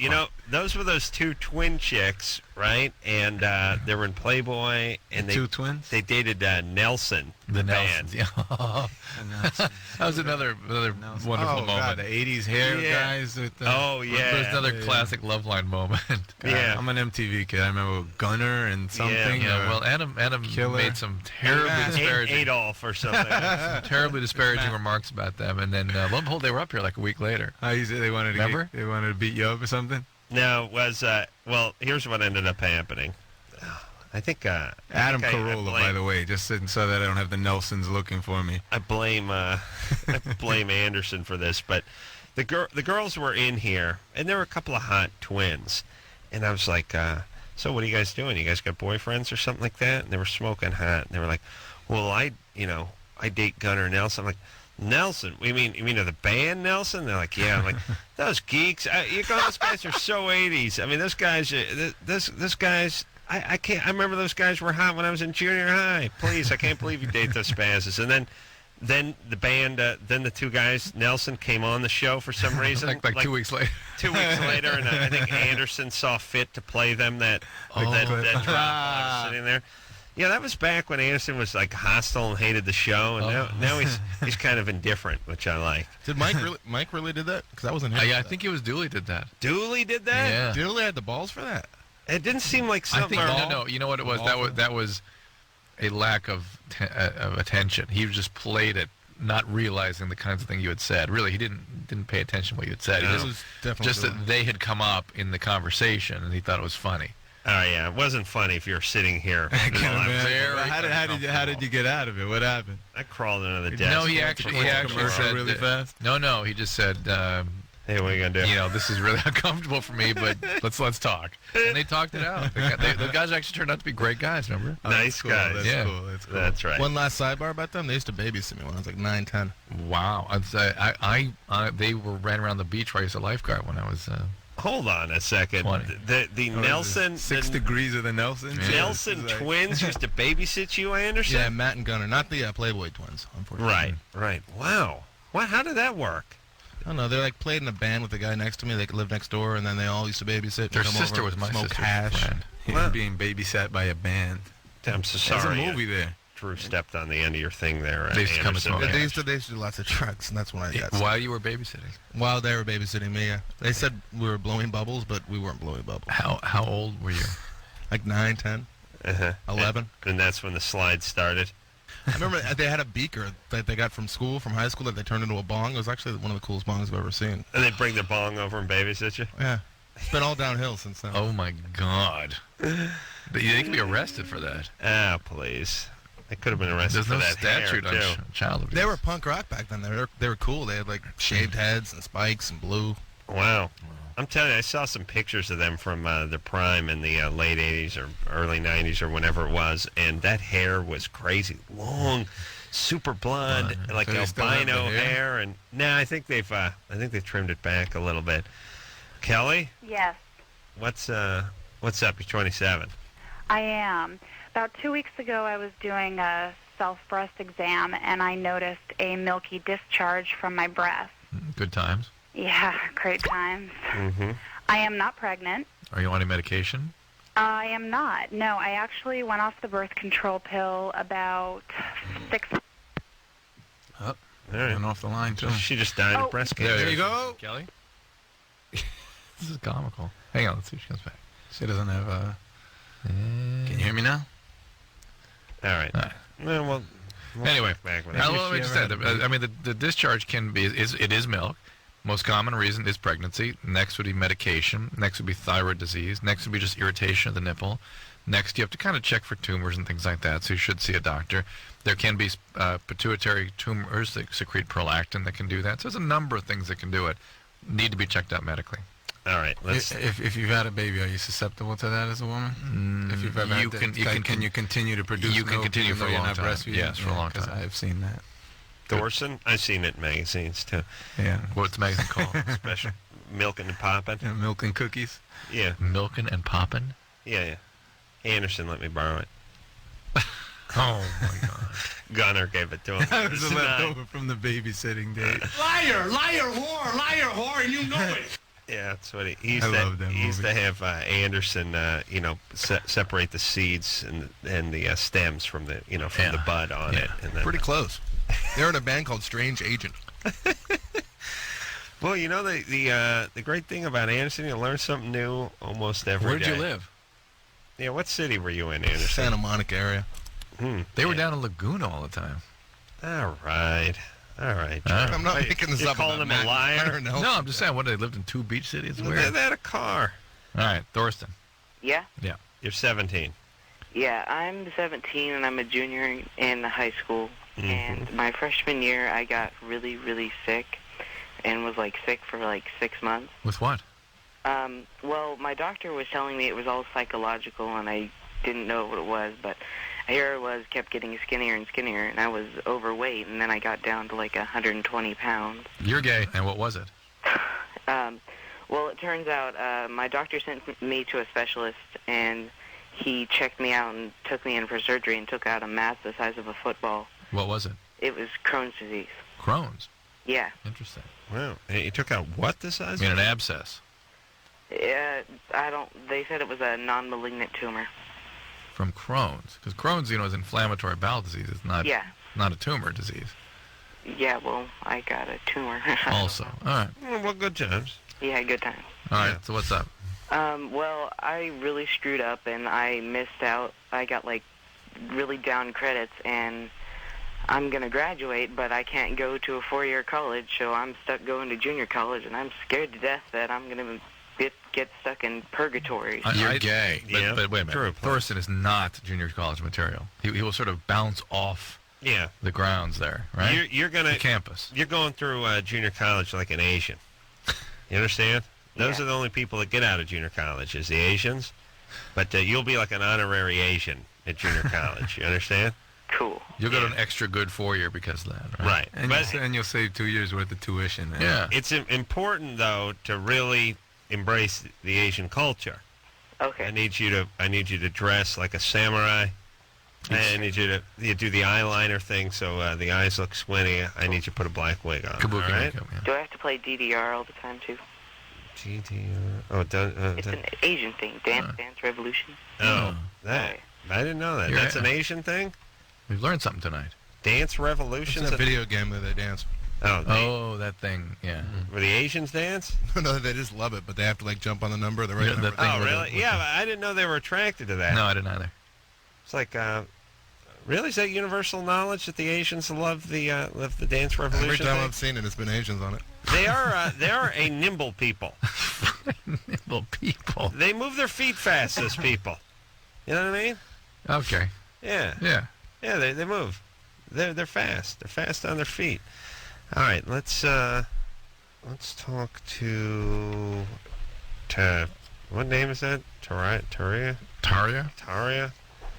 those were those 2 twin chicks, right? And they were in Playboy, and Two twins? they dated Nelson, the band. Nelsons, yeah. That was another wonderful moment. God, the 80s hair guys. With the, There's another classic Loveline moment. Yeah. I'm an MTV kid. I remember Gunner and something. Yeah, well, Adam Killer. made some terribly disparaging, Adolf or something. terribly disparaging remarks about them, and then lo and behold, they were up here like a week later. They wanted to Remember? they wanted to beat you up or something. No, it was well. Here's what ended up happening. I think Adam Carolla, by the way, just so that I don't have the Nelsons looking for me. I blame Anderson for this, but the girls were in here, and there were a couple of hot twins, and I was like, so what are you guys doing? You guys got boyfriends or something like that? And they were smoking hot, and they were like, well, I date Gunnar Nelson. I'm like, Nelson? You mean of the band Nelson? They're like, yeah. I'm like, those geeks. Those guys are so 80s. I mean, those guys. Those guys. I can't. I remember those guys were hot when I was in junior high. Please, I can't believe you date those spazzes. And then the band, then the 2 guys, Nelson came on the show for some reason. like 2 weeks later. 2 weeks later, and I think Anderson saw fit to play them that drop while I was sitting there. Yeah, that was back when Anderson was like hostile and hated the show, and now he's kind of indifferent, which I like. Did Mike really did that? Because I wasn't here. I think it was Dooley did that. Dooley did that? Yeah. Dooley had the balls for that. It didn't seem like I something. think no. You know what it was? That was a lack of attention. He just played it, not realizing the kinds of things you had said. Really, he didn't pay attention to what you had said. No. He just that they had come up in the conversation, and he thought it was funny. Oh yeah, it wasn't funny if you were sitting here. How did you get out of it? What happened? I crawled under the desk. No, he actually commercial said really fast. No, he just said Hey, what are you gonna do? You know, this is really uncomfortable for me, but let's talk. And they talked it out. The guys actually turned out to be great guys. Remember? Nice cool. guys. That's Yeah. cool. That's cool. That's right. One last sidebar about them. They used to babysit me when I was like 9, 10. Wow. They ran around the beach where I used to lifeguard when I was. Hold on a second. 20. The Nelson 6 degrees of the Nelson. Yeah. Nelson twins used to babysit you, Anderson? Yeah, Matt and Gunnar, not the Playboy twins, unfortunately. Right. Wow. What? How did that work? I don't know. They like played in a band with the guy next to me. They lived next door, and then they all used to babysit. Their come sister over, was my smoke sister's hash. friend. Wow. Being babysat by a band. I'm so There's sorry. a movie there. Drew stepped on the end of your thing there. They used to come and Anderson. smoke. Yeah, Okay. they used to do lots of drugs, and that's when I got sick. While you were babysitting. While they were babysitting me, yeah. They said we were blowing bubbles, but we weren't blowing bubbles. How old were you? Like 9, 10, Uh-huh. 11. And that's when the slide started. I remember they had a beaker that they got from school, from high school, that they turned into a bong. It was actually one of the coolest bongs I've ever seen. And they'd bring their bong over and babysit you? Yeah. It's been all downhill since then. Oh my God. They can be arrested for that. Ah, please. They could have been arrested There's for no that statute hair, on too. child abuse. They were punk rock back then. They were cool. They had like shaved heads and spikes and blue. Wow. I'm telling you, I saw some pictures of them from their prime in the late 80s or early 90s or whenever it was, and that hair was crazy. Long, super blonde, like So they still have albino the hair? hair. And no, I think they've trimmed it back a little bit. Kelly, Yes, what's up? You're 27. I am. About 2 weeks ago, I was doing a self-breast exam, and I noticed a milky discharge from my breast. Good times. Yeah, great times. Mm-hmm. I am not pregnant. Are you on any medication? I am not. No, I actually went off the birth control pill about 6 All right. Went off the line, too. She just died Oh. of breast cancer. There you go. Kelly? This is comical. Hang on, let's see if she comes back. She doesn't have a... Can you hear me now? All right. All right. Well, we'll Anyway, check back with now, that. let me just say, I mean, the discharge can be, it is milk. Most common reason is pregnancy. Next would be medication. Next would be thyroid disease. Next would be just irritation of the nipple. Next, you have to kind of check for tumors and things like that, so you should see a doctor. There can be pituitary tumors that secrete prolactin that can do that. So there's a number of things that can do it. Need to be checked out medically. All right. Let's. If you've had a baby, are you susceptible to that as a woman? If you've ever you had can- that, you can you continue to produce you can milk continue even for a though you're long not time. breastfeeding? Yes, for a long 'cause time. I've seen that. Thorson, I've seen it in magazines too. Yeah. What's the magazine called? Special milking and popping. Yeah, milk and cookies. Yeah, Milking and popping? yeah. Anderson let me borrow it. Oh, my God. Gunner gave it to him. That was It's a not- leftover from the babysitting day. Liar, whore, and you know it. Yeah, that's what he used I to. love that He used to movie. have Anderson, separate the seeds and the stems from the, from the bud on it. And then, Pretty close. They're in a band called Strange Agent. well, the great thing about Anderson, you learn something new almost every Where'd day. you live? Yeah, what city were you in, Anderson? Santa Monica area. They were down in Laguna all the time. All right. I'm not making this You're up calling about him a Matt liar? Gunnar, no. No, I'm just saying, what, they lived in two beach cities? They Weird. had a car. All right, Thorsten. Yeah? Yeah. You're 17. Yeah, I'm 17 and I'm a junior in high school. And my freshman year, I got really, really sick and was, sick for, 6 months. With what? Well, my doctor was telling me it was all psychological and I didn't know what it was, but here I was, kept getting skinnier and skinnier, and I was overweight, and then I got down to 120 pounds. You're gay. And what was it? Well, it turns out my doctor sent me to a specialist, and he checked me out and took me in for surgery and took out a mass the size of a football. What was it? It was Crohn's disease. Crohn's. Yeah. Interesting. Wow. And you took out what the size? I mean, an abscess. They said it was a non-malignant tumor. From Crohn's. Because Crohn's, is inflammatory bowel disease. It's not, not a tumor disease. Yeah, well, I got a tumor. Also. All right. Well, good times. Yeah, good times. All right, so what's up? Well, I really screwed up, and I missed out. I got, really down credits, and I'm going to graduate, but I can't go to a 4-year college, so I'm stuck going to junior college, and I'm scared to death that I'm going to get stuck in purgatory. You're gay. Yeah, but wait a minute. true. Thorsten is not junior college material. He will sort of bounce off the grounds there, right? You're gonna the campus. You're going through junior college like an Asian. You understand? Those Yeah. are the only people that get out of junior college is the Asians. But you'll be like an honorary Asian at junior college. You understand? Cool. You'll go to an extra good 4-year because of that, right? Right. And, But you'll save 2 years worth of tuition. Yeah. it's important, though, to really embrace the Asian culture. Okay. I need you to dress like a samurai. I need you to do the eyeliner thing so the eyes look squinty. I need you to put a black wig on. Kabuki all right? makeup, yeah. Do I have to play DDR all the time too? It's an Asian thing. Dance Revolution. Oh, that. I didn't know that. Yeah. That's an Asian thing? We've learned something tonight. Dance It's Revolution? a video game where they dance. Oh, that thing, yeah. Where the Asians dance? No, they just love it, but they have to like jump on the number, the right Yeah, number. that thing Oh, with really? the- Yeah, but I didn't know they were attracted to that. No, I didn't either. It's like, really? Is that universal knowledge that the Asians love the Dance Revolution Every time thing? I've seen it, it's been Asians on it. They are a nimble people. Nimble people. They move their feet fast, those people. You know what I mean? Okay. Yeah. Yeah. Yeah, they move. They're fast. They're fast on their feet. All right, let's talk to what name is that? Taria? Taria?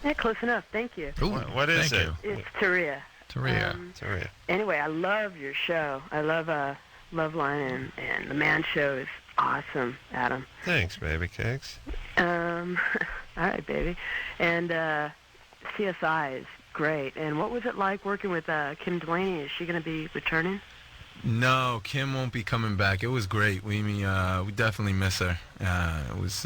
Yeah, close enough. Thank you. Ooh, What is thank it? you. It's Taria. Taria. Taria. Anyway, I love your show. I love Loveline, and the Man Show is awesome, Adam. Thanks, baby cakes. All right, baby. And CSI is great. And what was it like working with Kim Delaney? Is she going to be returning? No, Kim won't be coming back. It was great. We definitely miss her. It was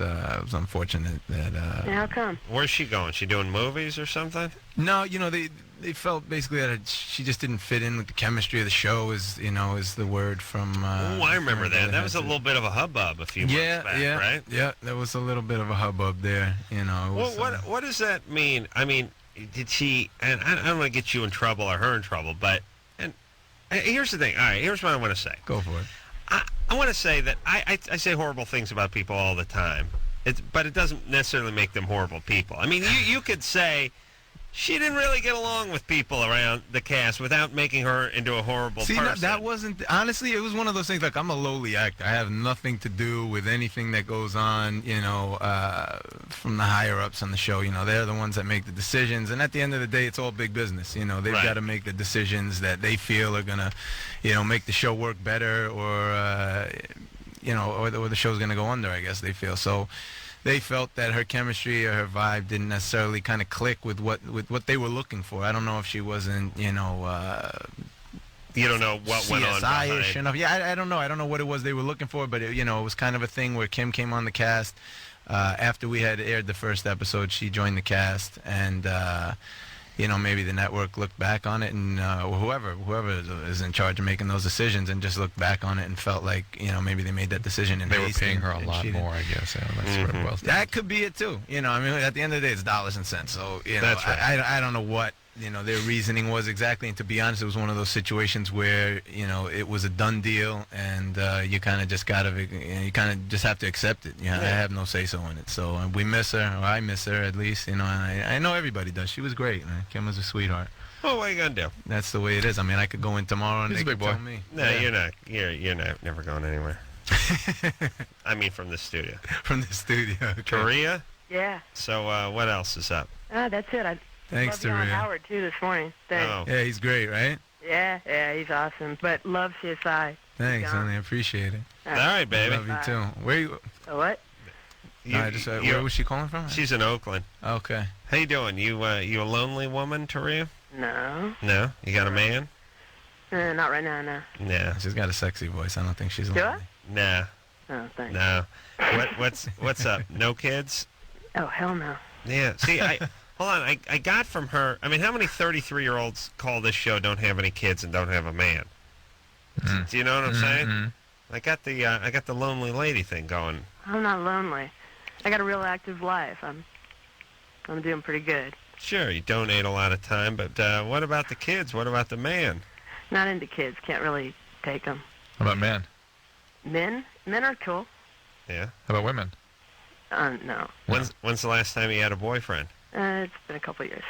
unfortunate that. And how come? Where's she going? She doing movies or something? No, they felt basically that she just didn't fit in with the chemistry of the show. Is the word from. Oh, I remember from that. That was a little bit of a hubbub a few months back, right? Yeah, there was a little bit of a hubbub there. It was, What does that mean? I mean, did she? And I don't want to get you in trouble or her in trouble, but here's the thing. All right, here's what I want to say. Go for it. I want to say that I say horrible things about people all the time, but it doesn't necessarily make them horrible people. I mean, you could say she didn't really get along with people around the cast without making her into a horrible See, person. that wasn't honestly. It was one of those things. Like, I'm a lowly actor. I have nothing to do with anything that goes on. From the higher ups on the show. They're the ones that make the decisions. And at the end of the day, it's all big business. They've Right. got to make the decisions that they feel are gonna, make the show work better, or or the show's gonna go under. I guess they feel so. They felt that her chemistry or her vibe didn't necessarily kind of click with what they were looking for. I don't know if she wasn't, You don't know what went on CSI-ish behind. enough. Yeah, I don't know. I don't know what it was they were looking for, but it was kind of a thing where Kim came on the cast after we had aired the first episode. She joined the cast, and maybe the network looked back on it, and whoever is in charge of making those decisions, and just looked back on it and felt like maybe they made that decision in They were haste, paying and- her a and lot she didn't. more, I guess. Yeah, that's what it was. That could be it too. At the end of the day, it's dollars and cents. So That's right. I don't know what their reasoning was exactly. And to be honest, it was one of those situations where it was a done deal, and you kind of just have to accept it. I have no say so in it. So we miss her, or I miss her at least. And I know everybody does. She was great. Kim was a sweetheart. Well, what are you gonna do? That's the way it is. I mean, I could go in tomorrow and He's they a big could tell boy. me. No, Yeah. you're not. You're not. Never going anywhere. I mean, from the studio. From the studio. Okay. Korea. Yeah. So what else is up? That's it. I Thanks, love you on Taria. Howard, too, this morning. Thanks. Oh. Yeah, he's great, right? Yeah, he's awesome. But love CSI. Thanks, Yeah. honey. I appreciate it. All right, baby. Love you too. Where you? What? Where was she calling from? She's in Oakland. Okay. How you doing? You a lonely woman, Taria? No. No. You got a man? Not right now, no. Yeah. She's got a sexy voice. I don't think she's Do I? lonely. Nah. Oh, thanks. No. What's up? No kids? Oh, hell no. Yeah. See, hold on. I got from her. I mean, how many 33-year-olds call this show don't have any kids and don't have a man? Do you know what I'm saying? I got the lonely lady thing going. I'm not lonely. I got a real active life. I'm doing pretty good. Sure, you donate a lot of time, but what about the kids? What about the man? Not into kids. Can't really take them. How about men? Men are cool. Yeah. How about women? No. When's the last time you had a boyfriend? It's been a couple years.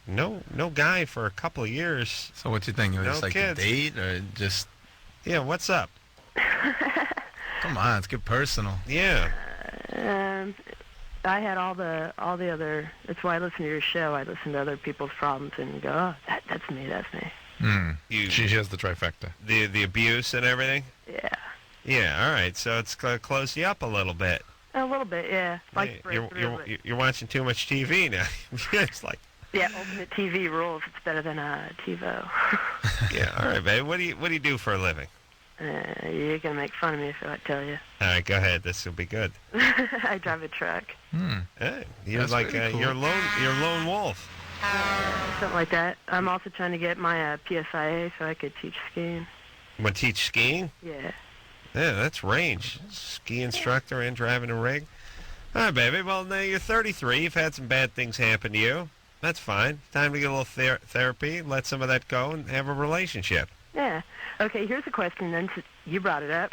No guy for a couple of years. So what you think? No Just like kids. a date or just? Yeah, what's up? Come on, let's get personal. Yeah. I had all the other. That's why I listen to your show. I listen to other people's problems and go, oh, that's me. She has the trifecta. The abuse and everything? Yeah. Yeah, all right. So it's closed you up a little bit. A little bit, yeah. Like You're watching too much TV now. It's like... Yeah, ultimate TV rules. It's better than TiVo. Yeah, all right, baby. What do you do for a living? You're going to make fun of me if I tell you. All right, go ahead. This will be good. I drive a truck. Hey, you're That's like pretty cool. you're lone wolf. Something like that. I'm also trying to get my PSIA so I could teach skiing. You want to teach skiing? Yeah. Yeah, that's range. Ski instructor and driving a rig. All right, baby. Well, now you're 33. You've had some bad things happen to you. That's fine. Time to get a little therapy, let some of that go, and have a relationship. Yeah. Okay, here's a question then. You brought it up.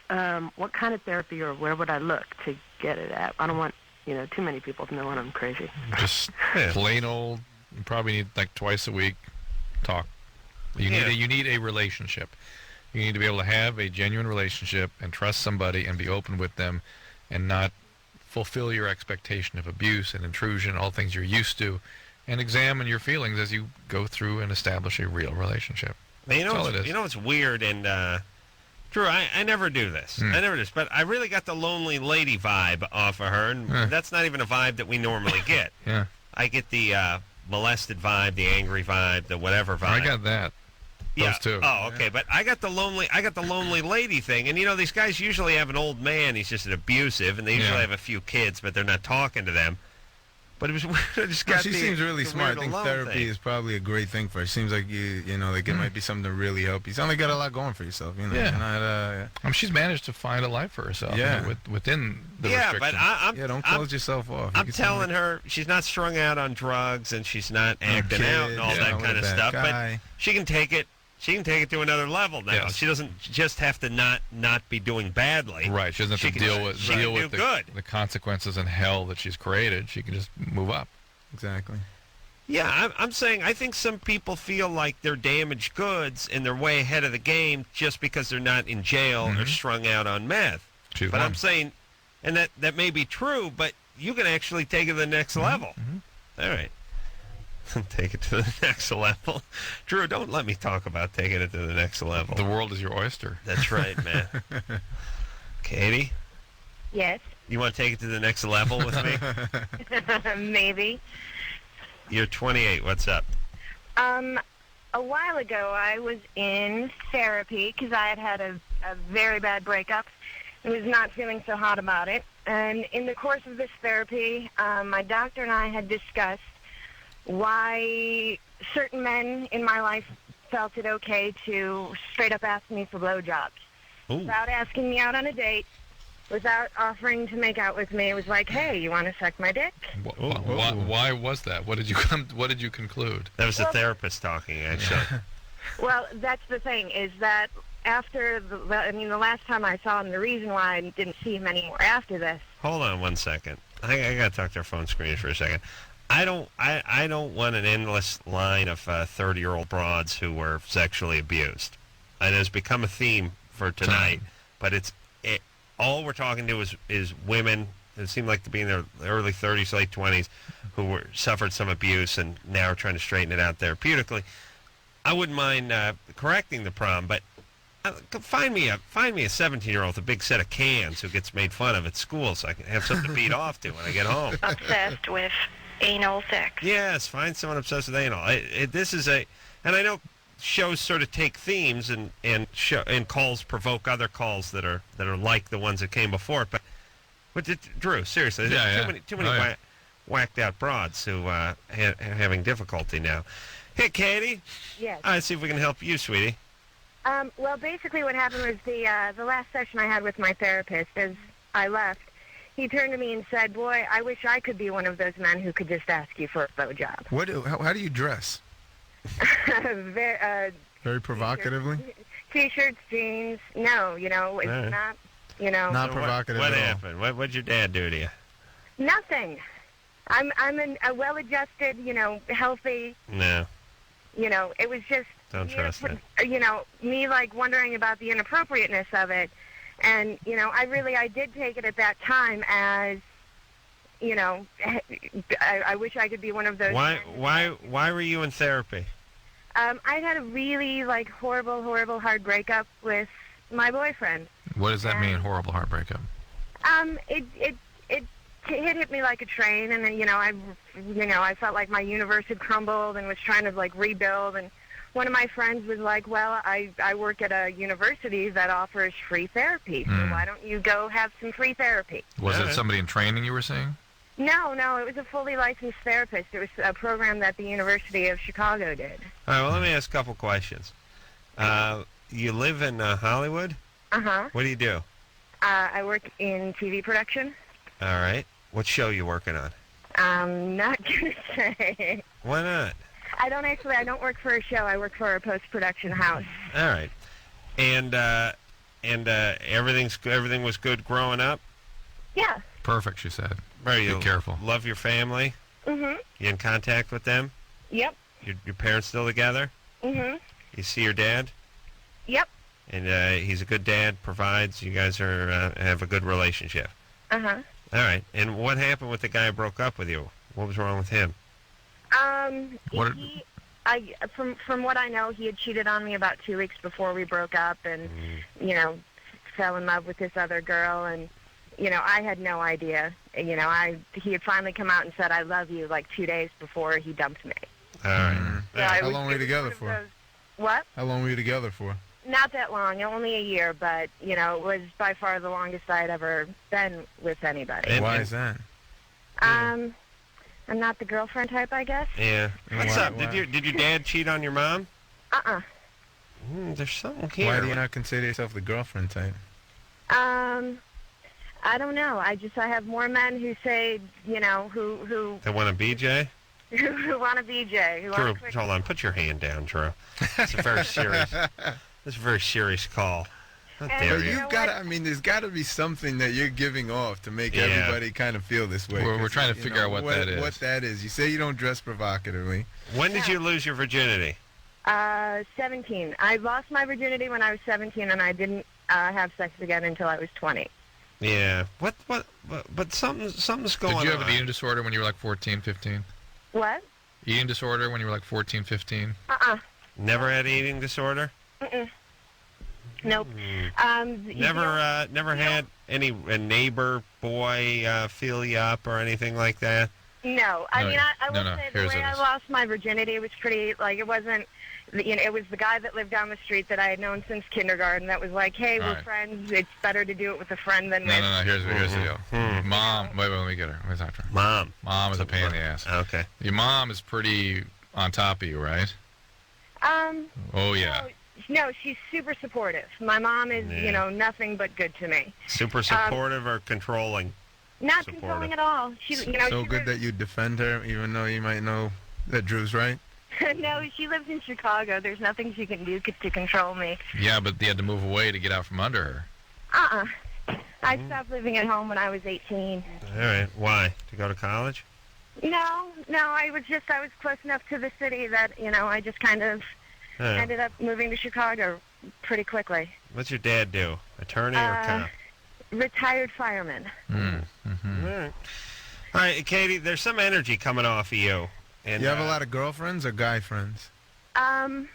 What kind of therapy or where would I look to get it at? I don't want, too many people knowing I'm crazy. Just plain old, you probably need like twice a week talk. You need a relationship. You need to be able to have a genuine relationship and trust somebody and be open with them and not fulfill your expectation of abuse and intrusion, all things you're used to, and examine your feelings as you go through and establish a real relationship. You That's all it is. know what's weird, and Drew, I never do this. I never do this, but I really got the lonely lady vibe off of her, and that's not even a vibe that we normally get. Yeah. I get the molested vibe, the angry vibe, the whatever vibe. I got that. Yeah. Those two. Oh, okay. But I got the lonely lady thing, and these guys usually have an old man. He's just an abusive, and they usually have a few kids, but they're not talking to them. But it was weird. She seems really smart. I think therapy is probably a great thing for her. It seems like it might be something to really help you. You sound like you got a lot going for yourself. Yeah. She's managed to find a life for herself. Yeah. Within the but restrictions. don't close yourself off. I'm telling her she's not strung out on drugs and she's not acting out and all that kind of stuff. But she can take it. She can take it to another level now. Yes. She doesn't just have to not be doing badly. Right. She doesn't have to deal with the consequences and hell that she's created. She can just move up. Exactly. Yeah, I'm saying I think some people feel like they're damaged goods and they're way ahead of the game just because they're not in jail or strung out on meth. But I'm saying, and that may be true, but you can actually take it to the next level. All right. Take it to the next level. Drew, don't let me talk about taking it to the next level. The world is your oyster. That's right, man. Katie? Yes. You want to take it to the next level with me? Maybe. You're 28. What's up? A while ago, I was in therapy because I had a very bad breakup and was not feeling so hot about it. And in the course of this therapy, my doctor and I had discussed why certain men in my life felt it okay to straight up ask me for blowjobs. Without asking me out on a date, without offering to make out with me. It was like, hey, you want to suck my dick? Why was that? What did you conclude? That was the therapist talking, actually. Well, that's the thing, is that after, the last time I saw him, the reason why I didn't see him anymore after this. Hold on 1 second. I got to talk to our phone screen for a second. I don't want an endless line of 30-year-old broads who were sexually abused. And it's become a theme for tonight, but all we're talking to is women who seem like to be in their early 30s, late 20s, who suffered some abuse and now are trying to straighten it out therapeutically. I wouldn't mind correcting the problem, but find me a 17-year-old with a big set of cans who gets made fun of at school so I can have something to beat off to when I get home. Obsessed with anal sex. Yes, find someone obsessed with anal. This is and I know shows sort of take themes and calls provoke other calls that are like the ones that came before it. But Drew, seriously, there's too many whacked out broads who are having difficulty now. Hey, Katie. Yes. All right, see if we can help you, sweetie. Well, basically what happened was the last session I had with my therapist, as I left, he turned to me and said, boy, I wish I could be one of those men who could just ask you for a blowjob. How do you dress? Very provocatively? T-shirts, jeans. No, it's not, Not provocative What at all. happened? What'd your dad do to you? Nothing. I'm a well-adjusted, healthy. No. It was just. Don't trust it. Me wondering about the inappropriateness of it, And, I did take it at that time as, I wish I could be one of those. Why were you in therapy? I had a really, horrible, hard breakup with my boyfriend. What does that mean, horrible heart breakup? It hit me like a train, and then, I felt like my universe had crumbled and was trying to, rebuild, and one of my friends was like, well, I work at a university that offers free therapy, so why don't you go have some free therapy? Was it somebody in training you were seeing? No, it was a fully licensed therapist. It was a program that the University of Chicago did. All right, well, let me ask a couple questions. You live in Hollywood? Uh-huh. What do you do? I work in TV production. All right. What show you working on? I'm not going to say. Why not? I don't work for a show. I work for a post-production house. All right. And everything was good growing up? Yeah. Perfect, she said. Be careful. Love your family? Mm-hmm. You in contact with them? Yep. Your parents still together? Mm-hmm. You see your dad? Yep. And he's a good dad, provides. You guys have a good relationship. Uh-huh. All right. And what happened with the guy who broke up with you? What was wrong with him? From what I know, he had cheated on me about 2 weeks before we broke up, and fell in love with this other girl, and I had no idea. He had finally come out and said I love you 2 days before he dumped me. All right. So How long were you together for? What? How long were you together for? Not that long, only a year, but it was by far the longest I'd ever been with anybody. Why is that? I'm not the girlfriend type, I guess. Yeah. What's up? Did your dad cheat on your mom? Uh-uh. There's something here. Why do you not consider yourself the girlfriend type? I don't know. I have more men who say, who They want a BJ? who want a BJ. Drew, hold on. Put your hand down, Drew. It's a very serious. It's a very serious call. How dare you? You've got. There's got to be something that you're giving off to make everybody kind of feel this way. We're trying to figure out what that is. What that is. You say you don't dress provocatively. When did you lose your virginity? 17. I lost my virginity when I was 17, and I didn't have sex again until I was 20. Yeah. But something's going on. Did you have an eating disorder when you were 14, 15? What? Eating disorder when you were 14, 15? Never had eating disorder? Mm-mm. Nope. Never had a neighbor boy feel you up or anything like that? No. I will say the way I is. lost my virginity, it was pretty, it wasn't, it was the guy that lived down the street that I had known since kindergarten that was like, hey, we're friends. It's better to do it with a friend than with... No. Here's the deal. Mom, wait, let me get her. Let me talk to her. Mom is a pain in the ass. Okay. Your mom is pretty on top of you, right? Oh, yeah. No, she's super supportive. My mom is, nothing but good to me. Super supportive or controlling? Not controlling at all. So good that you defend her, even though you might know that Drew's right? No, she lives in Chicago. There's nothing she can do to control me. Yeah, but you had to move away to get out from under her. I stopped living at home when I was 18. All right. Why? To go to college? No. I was close enough to the city that, I just kind of ended up moving to Chicago pretty quickly. What's your dad do? Attorney or cop? Retired fireman. Mm-hmm. All right, Katie, there's some energy coming off of you. And, you have a lot of girlfriends or guy friends? I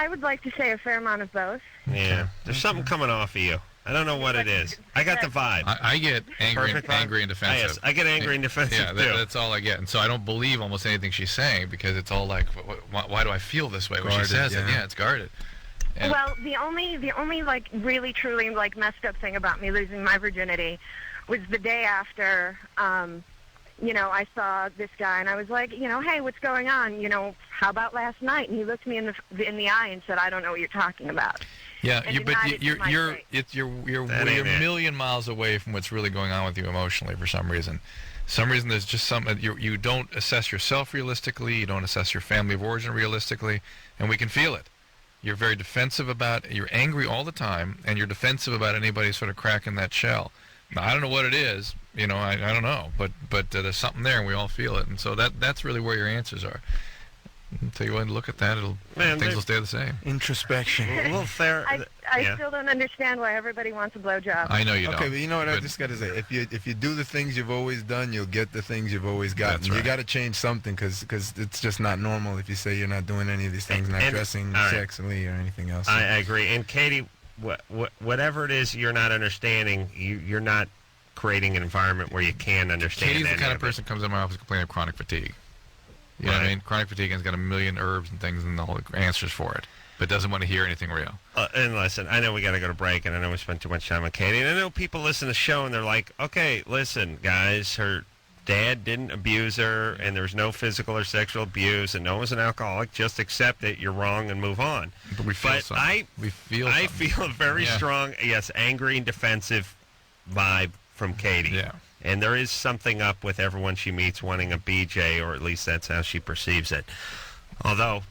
would like to say a fair amount of both. Yeah. There's something coming off of you. I don't know what it is. I got the vibe. I get angry and defensive. Yes, I get angry and defensive, too. That's all I get. And so I don't believe almost anything she's saying because it's all like, why do I feel this way when she says it? Yeah, it's guarded. And well, the only really truly messed up thing about me losing my virginity was the day after I saw this guy and I was like, hey, what's going on? How about last night? And he looked me in the eye and said, I don't know what you're talking about. Yeah, you're a million miles away from what's really going on with you emotionally for some reason. There's just something you don't assess yourself realistically. You don't assess your family of origin realistically, and we can feel it. You're very defensive about. You're angry all the time, and you're defensive about anybody sort of cracking that shell. Now, I don't know what it is. I don't know, but there's something there, and we all feel it, and so that's really where your answers are. Until you go and look at that, Man, things will stay the same. Introspection. Well, I still don't understand why everybody wants a blowjob. I know you don't. Okay, but you know what I just got to say? If you do the things you've always done, you'll get the things you've always gotten. That's right. You got to change something because it's just not normal if you say you're not doing any of these things, not dressing sexily or anything else. I agree. And Katie, whatever it is you're not understanding, you're not creating an environment where you can understand. Katie's the kind of person who comes in my office complaining of chronic fatigue. You know what I mean? Chronic fatigue has got a million herbs and things and all the answers for it, but doesn't want to hear anything real. And listen, I know we got to go to break, and I know we spent too much time on Katie, and I know people listen to the show, and they're like, okay, listen, guys, her dad didn't abuse her, and there's no physical or sexual abuse, and no one's an alcoholic. Just accept it. You're wrong, and move on. But we feel something. I feel a very strong, angry and defensive vibe from Katie. Yeah. And there is something up with everyone she meets wanting a BJ, or at least that's how she perceives it. Although,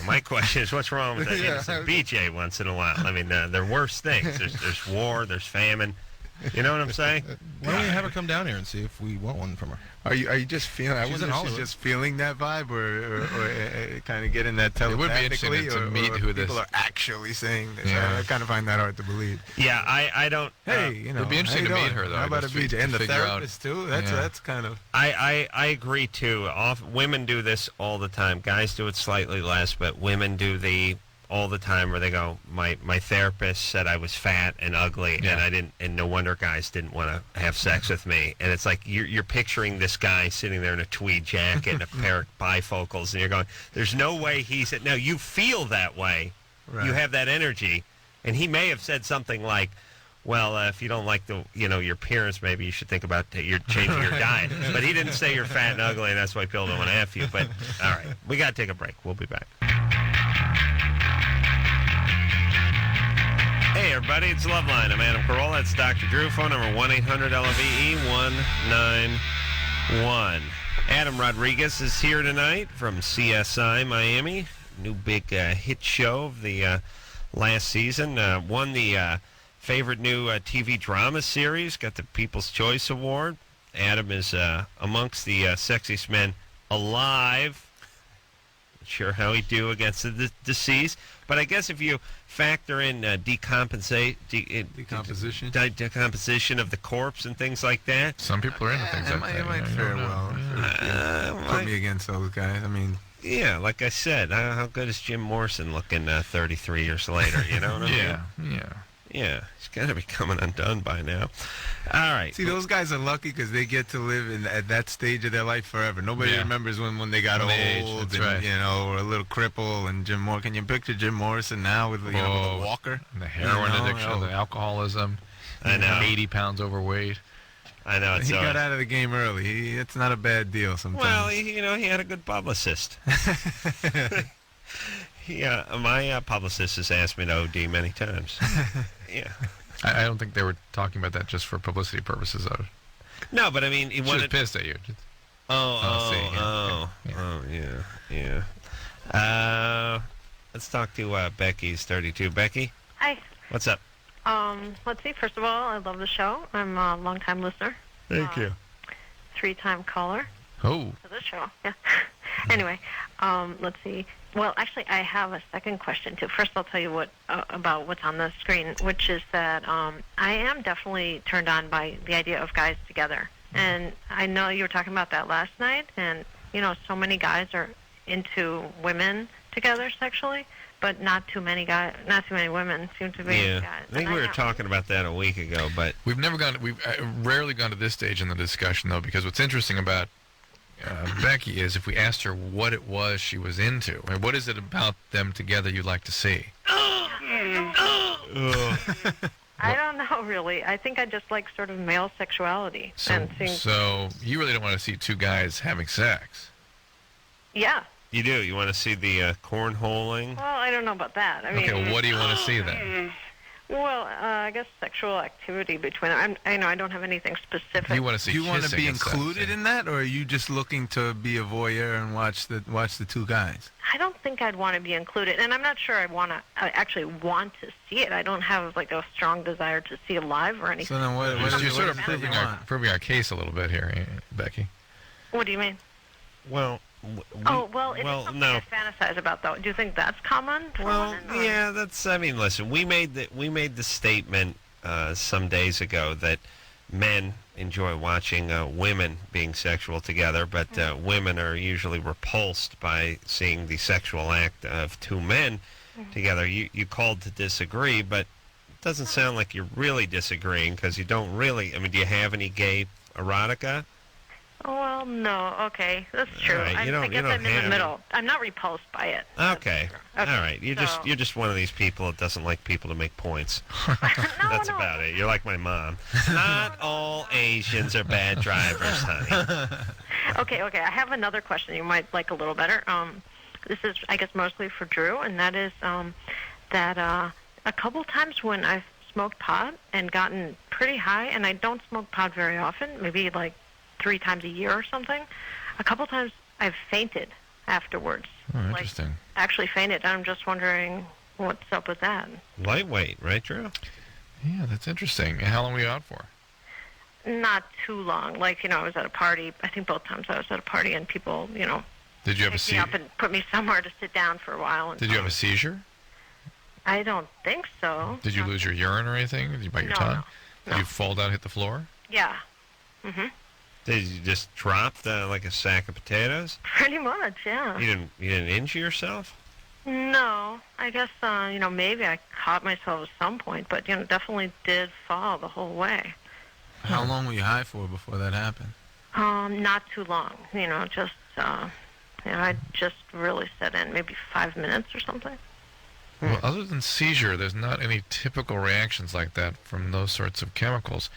my question is, what's wrong with an innocent BJ once in a while? I mean, there are worse things. There's war, there's famine. You know what I'm saying? Why don't you have her come down here and see if we want one from her? Are you just feeling? I wonder if she's just feeling that vibe, or kind of getting that telepathically. It would be interesting to meet who people are actually saying this. Yeah. I kind of find that hard to believe. Yeah, I don't. Hey, it'd be interesting to meet her though. How about a BJ and the figure out- therapist too? That's kind of. I agree too. Women do this all the time. Guys do it slightly less, but women do all the time where they go, my therapist said I was fat and ugly, and I didn't, and no wonder guys didn't want to have sex with me. And it's like you're picturing this guy sitting there in a tweed jacket and a pair of bifocals, and you're going, there's no way he said. Now you feel that way, you have that energy, and he may have said something like, well, if you don't like your appearance, maybe you should think about you're changing your diet. But he didn't say you're fat and ugly, and that's why people don't want to F you. But all right, we got to take a break. We'll be back. Hey, everybody, it's Loveline. I'm Adam Carolla. That's Dr. Drew. Phone number 1-800-LOVE-191. Adam Rodriguez is here tonight from CSI Miami. New big hit show of the last season. Won the favorite new TV drama series. Got the People's Choice Award. Adam is amongst the sexiest men alive. Not sure how he'd do against the deceased. But I guess if you factor in decomposition of the corpse and things like that. Some people are into things like that. It might fare well. Put me against those guys. I mean. Yeah, like I said, how good is Jim Morrison looking 33 years later? You know what I mean? Yeah, he's got to be coming undone by now. All right. See, those guys are lucky because they get to live at that stage of their life forever. Nobody remembers when they got old That's and, right. or a little cripple. And Jim Morrison, can you picture Jim Morrison now with, with a walker? The heroin addiction, the alcoholism. I know. 80 pounds overweight. I know. He got out of the game early. It's not a bad deal sometimes. Well, he had a good publicist. My publicist has asked me to OD many times. Yeah. I don't think they were talking about that just for publicity purposes, though. No, but I mean, he was pissed at you. Yeah. Let's talk to Becky's 32. Becky, Hi. what's up? Let's see. First of all, I love the show. I'm a long-time listener. Thank you. 3-time caller. Oh. To the show. Yeah. Anyway, let's see. Well, actually, I have a second question too. First, I'll tell you about what's on the screen, which is that I am definitely turned on by the idea of guys together. And I know you were talking about that last night, and so many guys are into women together sexually, but not too many women seem to be into guys. I think we were talking about that a week ago, but we've rarely gone to this stage in the discussion though, because what's interesting about Becky is if we asked her what it was she was into, I mean, what is it about them together you'd like to see? I don't know, really. I think I just like sort of male sexuality. So you really don't want to see two guys having sex? Yeah. You do? You want to see the cornholing? Well, I don't know about that. I mean, okay, what do you want to see then? Well, I guess sexual activity between them. I know I don't have anything specific. You want to see? Do you want to be included in that, or are you just looking to be a voyeur and watch the two guys? I don't think I'd want to be included, and I'm not sure I actually want to see it. I don't have like a strong desire to see it live or anything. So then what you're sort of proving our case a little bit here, Becky. What do you mean? Well, Oh, well, it's well, something no. I fantasize about, though. Do you think that's common? Well, yeah, that's. I mean, listen, we made the statement some days ago that men enjoy watching women being sexual together, but women are usually repulsed by seeing the sexual act of two men together. You called to disagree, but it doesn't sound like you're really disagreeing because you don't really. I mean, do you have any gay erotica? Well, no. Okay, that's true. All right, I guess I'm in the middle. I'm not repulsed by it. Okay. All right. You're just one of these people that doesn't like people to make points. That's about it. You're like my mom. Not all Asians are bad drivers, honey. Okay. I have another question you might like a little better. This is, I guess, mostly for Drew, and that is that a couple times when I've smoked pot and gotten pretty high, and I don't smoke pot very often, maybe like 3 times a year or something, a couple times I've fainted afterwards. Oh, interesting. Actually fainted. I'm just wondering what's up with that. Lightweight, right, Drew? Yeah, that's interesting. And how long were you out for? Not too long. Like, I was at a party. I think both times I was at a party, and people, Did you have a picked me seizure? up and put me somewhere to sit down for a while. And Did you have a seizure? I don't think so. Did you lose your urine or anything? Did you bite your No, tongue? no. Did you fall down and hit the floor? Yeah. Mm-hmm. Did you just drop like a sack of potatoes? Pretty much, yeah. You didn't injure yourself? No, I guess maybe I caught myself at some point, but definitely did fall the whole way. How long were you high for before that happened? Not too long. Just I just really set in maybe 5 minutes or something. Well, other than seizure, there's not any typical reactions like that from those sorts of chemicals.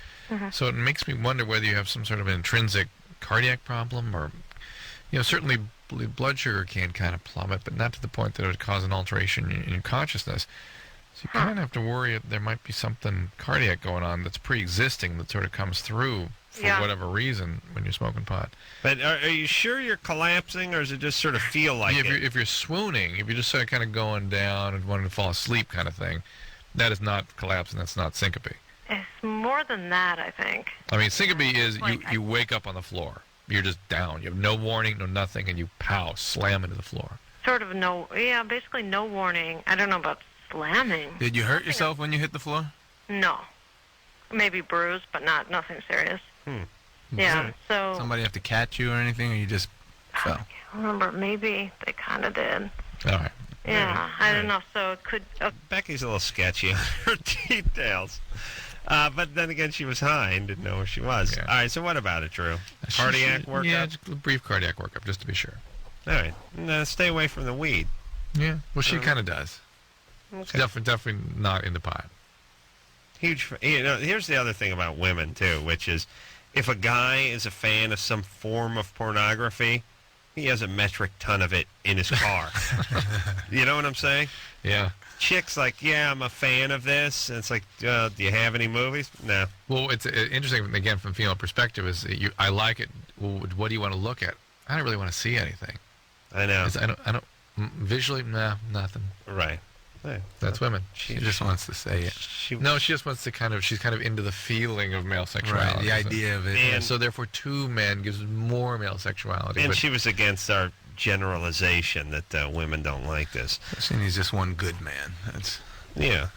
So it makes me wonder whether you have some sort of an intrinsic cardiac problem, or, certainly blood sugar can kind of plummet, but not to the point that it would cause an alteration in your consciousness. So you kind of have to worry that there might be something cardiac going on that's pre-existing that sort of comes through for whatever reason when you're smoking pot. But are you sure you're collapsing, or does it just sort of feel like it? If you're swooning, if you're just sort of kind of going down and wanting to fall asleep kind of thing, that is not collapsing, that's not syncope. It's more than that, I think. I mean, syncope is you wake up on the floor. You're just down. You have no warning, no nothing, and you slam into the floor. Sort of basically no warning. I don't know about slamming. Did you hurt yourself when you hit the floor? No. Maybe bruised, but nothing serious. Yeah, so... Somebody have to catch you or anything, or you just fell? I can't remember. Maybe they kind of did. All right. Yeah, I don't know. So it could... Becky's a little sketchy on her details. But then again, she was high and didn't know where she was. Yeah. All right, so what about it, Drew? Cardiac workup? Yeah, just a brief cardiac workup, just to be sure. All right. And, stay away from the weed. Yeah, well, she kind of does. Okay. She's definitely not into pot. Here's the other thing about women, too, which is if a guy is a fan of some form of pornography, he has a metric ton of it in his car. You know what I'm saying? Yeah. Chicks like, yeah, I'm a fan of this. And it's like, do you have any movies? No. Well, it's interesting, again, from female perspective, is I like it. Well, what do you want to look at? I don't really want to see anything. I know. I don't visually, nothing. Right. Yeah. That's women. She just wants to say it. She just wants to she's kind of into the feeling of male sexuality. Right, the idea of it. And so therefore 2 men gives more male sexuality. And she was against our generalization that women don't like this. And he's just one good man. Yeah.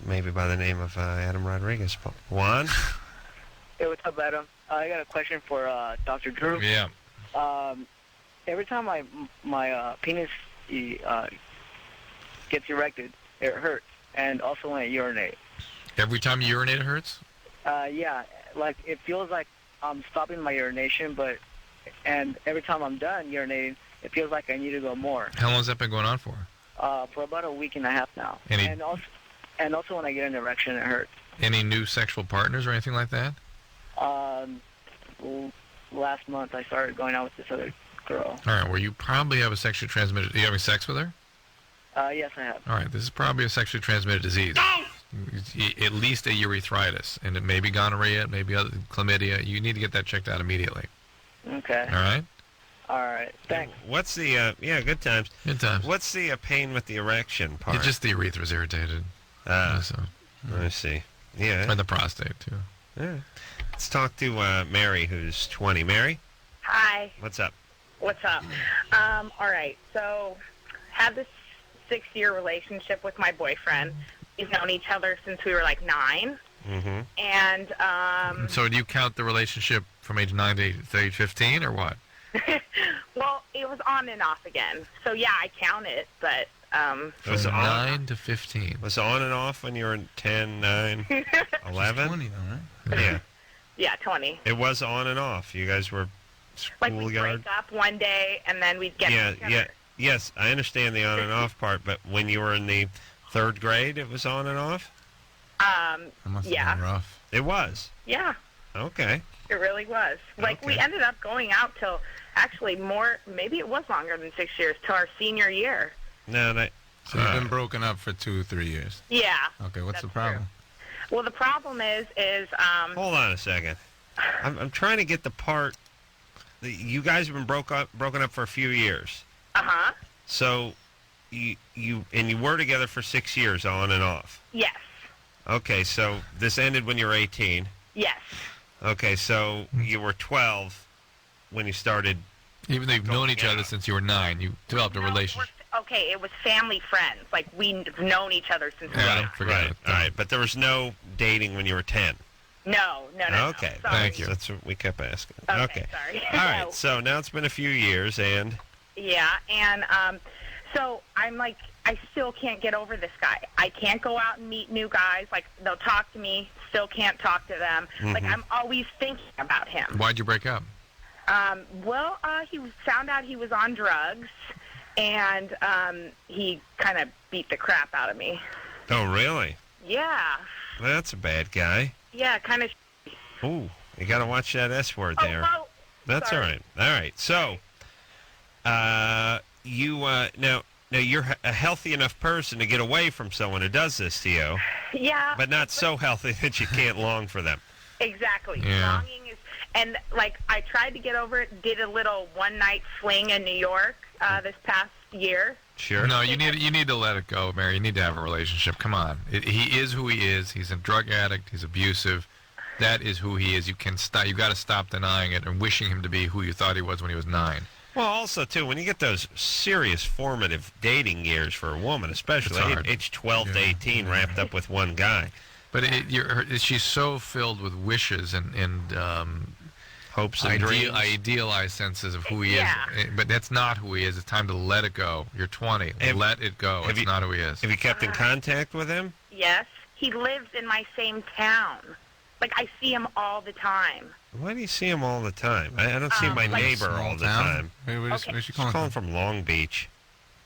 Maybe by the name of Adam Rodriguez. Juan? Hey, what's up, Adam? I got a question for Dr. Drew. Yeah. Every time my penis gets erected, it hurts, and also when I urinate. Every time you urinate, it hurts? Yeah, like it feels like I'm stopping my urination, and every time I'm done urinating, it feels like I need to go more. How long has that been going on for? For about a week and a half now. And also when I get an erection, it hurts. Any new sexual partners or anything like that? Last month I started going out with this other girl. All right, well, you probably have a sexually transmitted... Are you having sex with her? Yes, I have. All right, this is probably a sexually transmitted disease. At least a urethritis, and it may be gonorrhea, it may be other chlamydia. You need to get that checked out immediately. Okay. All right? All right, thanks. What's the, good times. Good times. What's the pain with the erection part? It's just the urethra's irritated. So. I see. Yeah. And the prostate, too. Yeah. Let's talk to Mary, who's 20. Mary? Hi. What's up? What's up? All right. So, had this 6-year relationship with my boyfriend. We've known each other since we were like 9. Mm-hmm. And So do you count the relationship from age 9 to age 15, or what? well, it was on and off again. So yeah, I count it, but It was From on, 9 to 15. was on and off when you were 10, 9, 11? 20 though, right? Yeah. yeah, 20. It was on and off. You guys were Like we'd schoolyard. break up one day and then we'd get Yeah, together. yeah. Yes, I understand the on and off part, but when you were in the 3rd grade, it was on and off? That must have Yeah. been rough. It was. Yeah, Okay. it really was. Like we Okay. ended up going out till actually maybe it was longer than 6 years, till our senior year. No, that. So you've been broken up for 2-3 years. Yeah. Okay, what's That's the problem? Well, the problem is Hold on a second. I'm trying to get the part. You guys have been broken up for a few years. uh-huh. So you were together for 6 years, on and off. Yes. Okay, so this ended when you were 18. Yes. Okay, so you were 12 when you started. Even though you've known each other since you were 9, you developed a relationship. Okay, it was family friends. Like we've known each other since we were Yeah, nine. forget it. All right, but there was no dating when you were 10. No. Okay, Sorry. Thank you. That's what we kept asking. Okay, sorry. All right, so now it's been a few years, and Yeah, and so I'm like, I still can't get over this guy. I can't go out and meet new guys. Like, they'll talk to me, still can't talk to them. Like, I'm always thinking about him. Why'd you break up? Well, he found out he was on drugs, and he kind of beat the crap out of me. oh, really? Yeah, Well, that's a bad guy. yeah, kind of. Ooh, you got to watch that S word there. Oh, That's sorry. all right. All right, so you now you're a healthy enough person to get away from someone who does this to you, Yeah. but not so healthy that you can't long for them. Exactly. Yeah. Longing is, and like I tried to get over it. Did a little one-night fling in New York this past year. Sure. No, you need to let it go, Mary. You need to have a relationship. Come on. He is who he is. He's a drug addict. He's abusive. That is who he is. You can stop. You got to stop denying it and wishing him to be who you thought he was when he was 9. Well, also too, when you get those serious formative dating years for a woman, especially It's hard. age 12 to 18, wrapped up with one guy. But she's so filled with wishes and hopes and dreams. idealized senses of who he Yeah. is. But that's not who he is. It's time to let it go. You're 20. Let it go. It's not who he is. Have you kept in contact with him? Yes, he lives in my same town. Like I see him all the time. Why do you see him all the time? I don't see my like- neighbor all the Small town? time. Where's she She's calling calling from? from Long Beach.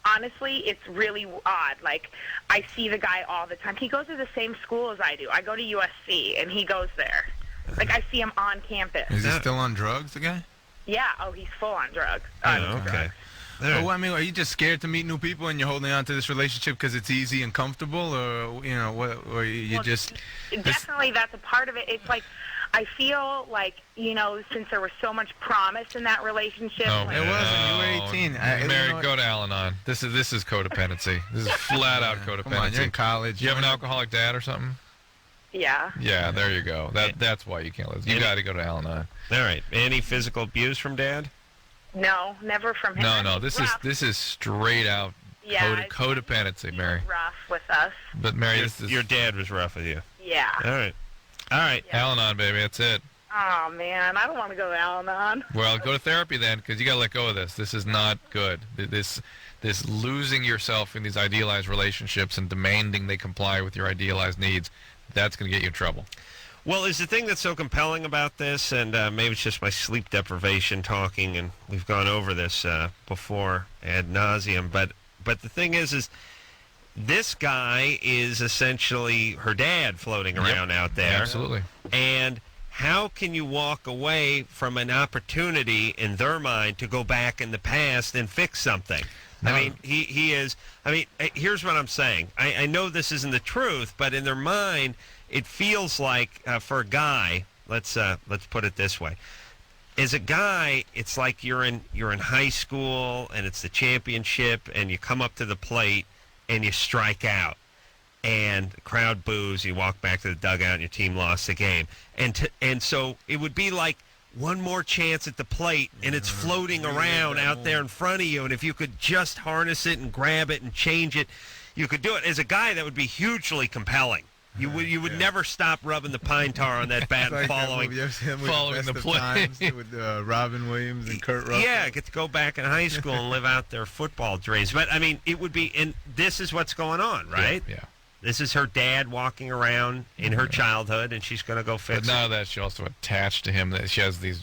Honestly, it's really odd. Like I see the guy all the time. He goes to the same school as I do. I go to USC, and he goes there. Like I see him on campus. Is he still on drugs, the guy? Yeah. Oh, he's full on drugs. Oh, okay. All right. Well, I mean, are you just scared to meet new people and you're holding on to this relationship because it's easy and comfortable, or what? Or you just Definitely, that's a part of it. It's like I feel like since there was so much promise in that relationship. No, like, it wasn't. You were 18. Mary, you know go to Al-Anon. This is codependency. This is flat out codependency. Come on, you're in college. Do you have an alcoholic dad or something? Yeah. Yeah, there you go. That's why you can't live. You got to go to Al-Anon. All right. Any physical abuse from Dad? No, never from him. No. This is straight out Yeah, codependency, Mary. rough with us. But Mary, this is Your dad was rough with you. Yeah. All right. All right. Al-Anon, baby. That's it. Oh man, I don't want to go to Al-Anon. Well, go to therapy then, because you got to let go of this. This is not good. This losing yourself in these idealized relationships and demanding they comply with your idealized needs, that's going to get you in trouble. Well, is the thing that's so compelling about this, and maybe it's just my sleep deprivation talking, and we've gone over this before ad nauseum, but the thing is this guy is essentially her dad floating around out there. Absolutely. And how can you walk away from an opportunity in their mind to go back in the past and fix something? No. I mean, he is. I mean, here's what I'm saying. I know this isn't the truth, but in their mind, it feels like for a guy. Let's put it this way. As a guy, it's like you're in high school and it's the championship, and you come up to the plate and you strike out, and the crowd boos. You walk back to the dugout, and your team lost the game. And so it would be like one more chance at the plate, and it's floating around out there in front of you. And if you could just harness it and grab it and change it, you could do it. As a guy, that would be hugely compelling. You would never stop rubbing the pine tar on that bat and following the play with Robin Williams and Kurt Russell. Yeah, get to go back in high school and live out their football dreams. But I mean, it would be. And this is what's going on, right? Yeah. This is her dad walking around in her childhood, and she's going to go fix it. But now that she also attached to him, that she has these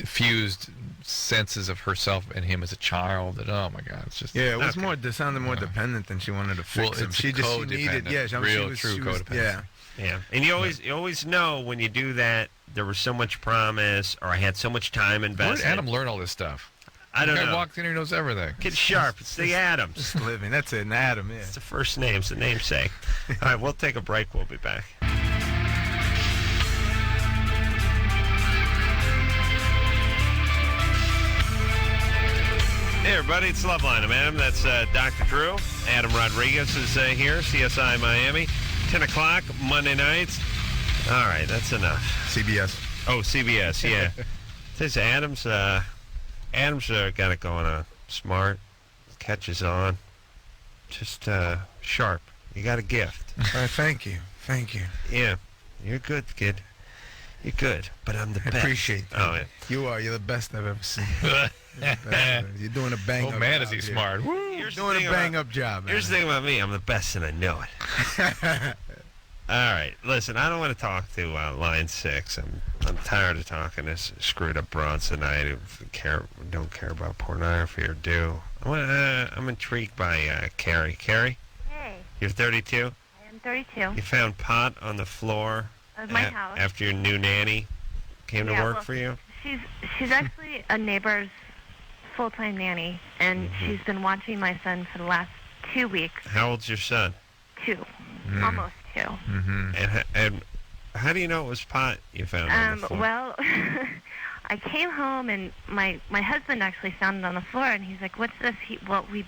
fused senses of herself and him as a child. That, oh my God, it's just it was more. It sounded more dependent than she wanted to fix him. She needed, true codependent. Yeah. And you always know when you do that, there was so much promise, or I had so much time invested. Where did Adam learn all this stuff? I don't know. The guy walked in here, knows everything. Kid Sharp. It's the Adams. Just living. That's it. An Adam. Yeah. It's the first name. It's the namesake. All right, we'll take a break. We'll be back. Hey, everybody, it's Loveline. I'm Adam. That's Dr. Drew. Adam Rodriguez is here, CSI Miami. 10 o'clock, Monday nights. All right, that's enough. CBS. Oh, CBS, yeah. This Adams got it going on. Smart. Catches on. Just sharp. You got a gift. Thank you. Yeah. You're good, kid. You're good, but I'm the best. I appreciate that. Oh, yeah. You are. You're the best I've ever seen. You're doing a bang-up job. Oh, man, is he smart. You're doing a bang-up job. Here's the thing about me. I'm the best, and I know it. All right. Listen, I don't want to talk to line 6. I'm tired of talking to screwed-up broads tonight who don't care about pornography or do. I'm intrigued by Carrie. Carrie? Hey. You're 32? I am 32. You found pot on the floor of my house after your new nanny came to work for you? She's actually a neighbor's full-time nanny, and she's been watching my son for the last 2 weeks. How old's your son? 2. Almost 2. Mm-hmm. And how do you know it was pot you found on the floor? Well, I came home, and my husband actually found it on the floor, and he's like, "What's this?" We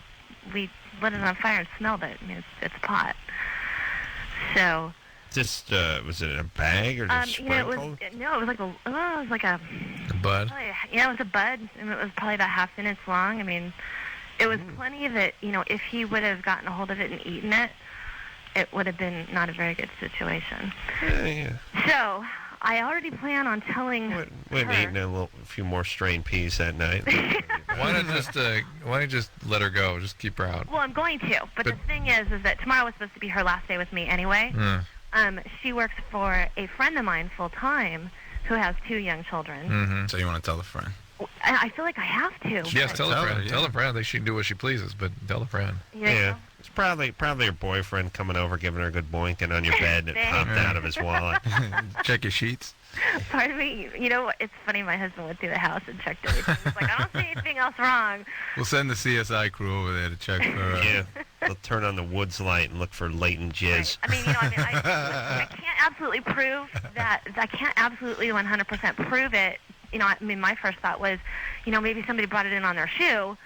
lit it on fire and smelled it. I mean, it's pot. So. Just was it in a bag or just sprinkled? It was like a bud. It was a bud, and it was probably about half an inch long. I mean, it was plenty that if he would have gotten a hold of it and eaten it, it would have been not a very good situation. Yeah. So I already plan on telling her. Eating a few more strained peas that night. Why not just let her go? Just keep her out. Well, I'm going to, but the thing is that tomorrow was supposed to be her last day with me anyway. She works for a friend of mine full time who has 2 young children. Mm-hmm. So you want to tell the friend? I feel like I have to. Yes, tell the friend. Tell the friend. I think she can do what she pleases, but tell the friend. Yeah. It's probably her boyfriend coming over, giving her a good boinking on your bed, and it popped out of his wallet. Check your sheets. Pardon me. You know, it's funny. My husband went through the house and checked everything. He's like, I don't see anything else wrong. We'll send the CSI crew over there to check for. Yeah, they'll turn on the woods light and look for latent jizz. Right. I mean, I can't absolutely prove that. I can't absolutely 100% prove it. I mean, my first thought was, maybe somebody brought it in on their shoe.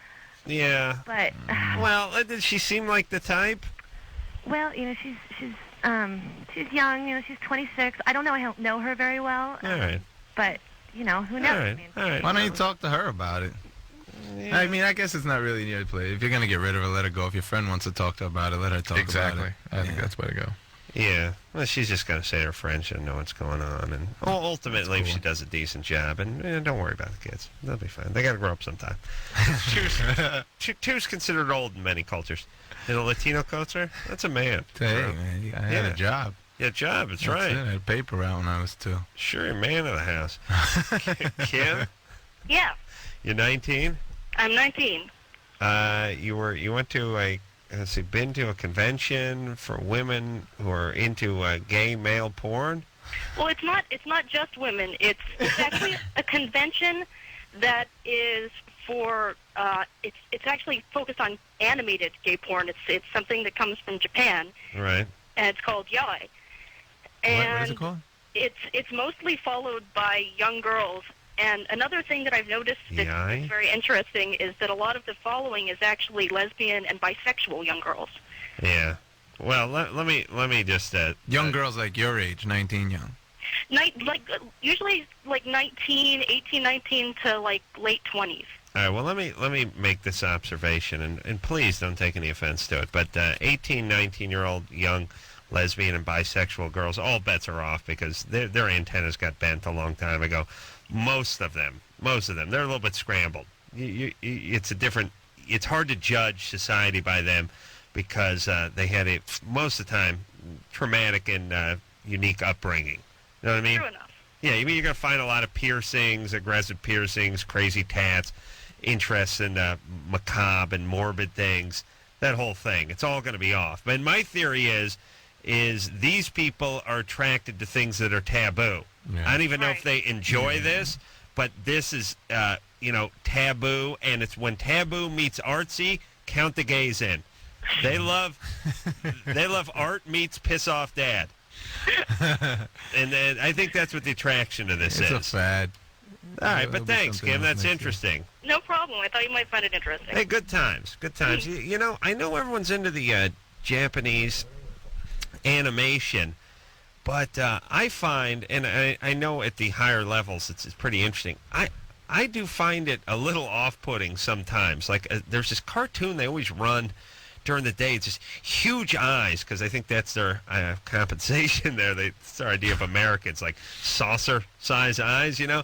Yeah. But. Well, did she seem like the type? Well, she's young. She's 26. I don't know. I don't know her very well. All right. But who knows? All right. Why don't you talk to her about it? Yeah. I mean, I guess it's not really your play. If you're gonna get rid of her, let her go. If your friend wants to talk to her about it, let her talk about it. Exactly. I think that's the way to go. Yeah. Well, she's just gonna say her friend should know what's going on, and ultimately, if she does a decent job, and don't worry about the kids, they'll be fine. They gotta grow up sometime. Two's considered old in many cultures. In a Latino culture, that's a man. Hey, man, I had a job. Yeah, job. That's right. It. I had paper out when I was 2. Sure, you're man of the house. Kim? Yeah. You're 19? I'm 19. You went to been to a convention for women who are into gay male porn? Well, it's not just women. It's actually a convention that is for it's actually focused on animated gay porn. It's something that comes from Japan. Right. And it's called Yaoi. And what is it called? It's mostly followed by young girls. And another thing that I've noticed that's very interesting is that a lot of the following is actually lesbian and bisexual young girls. Yeah. Well, let me just young girls like your age, 19 young. usually like 19, 18, 19 to like late 20s. All right, well, let me make this observation, and please don't take any offense to it, but 18, 19-year-old young lesbian and bisexual girls, all bets are off because their antennas got bent a long time ago. Most of them, they're a little bit scrambled. It's hard to judge society by them because they had most of the time, traumatic and unique upbringing. You know what I mean? True enough. Yeah, you're going to find a lot of piercings, aggressive piercings, crazy tats, interest in macabre and morbid things, that whole thing. It's all going to be off. But my theory is these people are attracted to things that are taboo. Yeah. I don't even know if they enjoy this, but this is, taboo, and it's when taboo meets artsy, count the gays in. They love art meets piss off dad. And then I think that's what the attraction to this is. It's a fad. All right, but thanks, Kim. That's interesting. No problem. I thought you might find it interesting. Hey, good times. Good times. You know, I know everyone's into the Japanese animation, but I find, and I know at the higher levels it's pretty interesting, I do find it a little off-putting sometimes. Like, there's this cartoon they always run during the day. It's just huge eyes, because I think that's their compensation there. It's their idea of Americans, like saucer-size eyes, you know?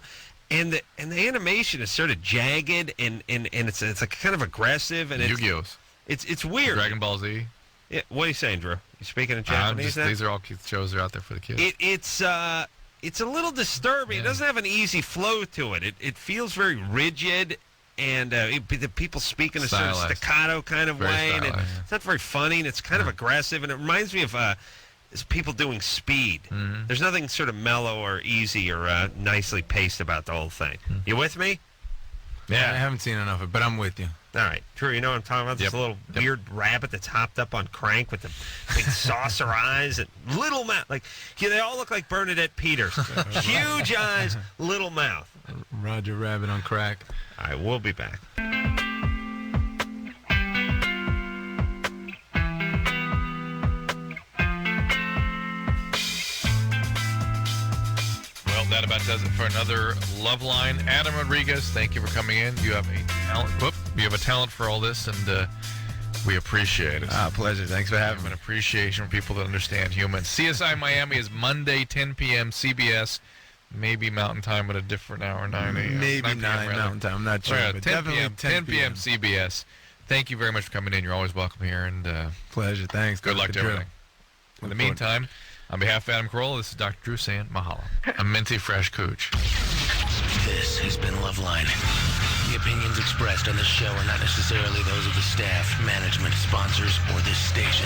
And the animation is sort of jagged, and it's like kind of aggressive. And Yu-Gi-Oh's. It's weird. Dragon Ball Z. Yeah, what are you saying, Drew? You speaking in Japanese now? These are all shows that are out there for the kids. It's a little disturbing. Yeah. It doesn't have an easy flow to it. It feels very rigid, and the people speak in a sort of staccato kind of way. And it's not very funny, and it's kind of aggressive, and it reminds me of people doing Speed. Mm-hmm. There's nothing sort of mellow or easy or nicely paced about the whole thing. Mm-hmm. You with me? Yeah, I haven't seen enough of it, but I'm with you. All right, Drew, you know what I'm talking about? This little weird rabbit that's hopped up on crank with the big saucer eyes and little mouth. Like, they all look like Bernadette Peters. Huge eyes, little mouth. Roger Rabbit on crack. All right, we'll be back. That about does it for another Loveline. Adam Rodriguez, thank you for coming in. You have a talent. You have a talent for all this, and we appreciate it. Pleasure. Thanks for having me. An appreciation for people that understand humans. CSI Miami is Monday, 10 p.m. CBS. Maybe Mountain Time, but a different hour, 9 a.m. Maybe 9 Mountain Time. I'm not sure. Right, but 10 definitely p.m. 10 p.m. CBS. Thank you very much for coming in. You're always welcome here. And pleasure. Thanks. Good luck to everything. In the meantime, on behalf of Adam Carolla, this is Dr. Drew saying mahalo. A minty fresh cooch. This has been Loveline. The opinions expressed on this show are not necessarily those of the staff, management, sponsors, or this station.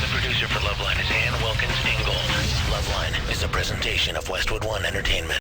The producer for Loveline is Ann Wilkins Ingold. Loveline is a presentation of Westwood One Entertainment.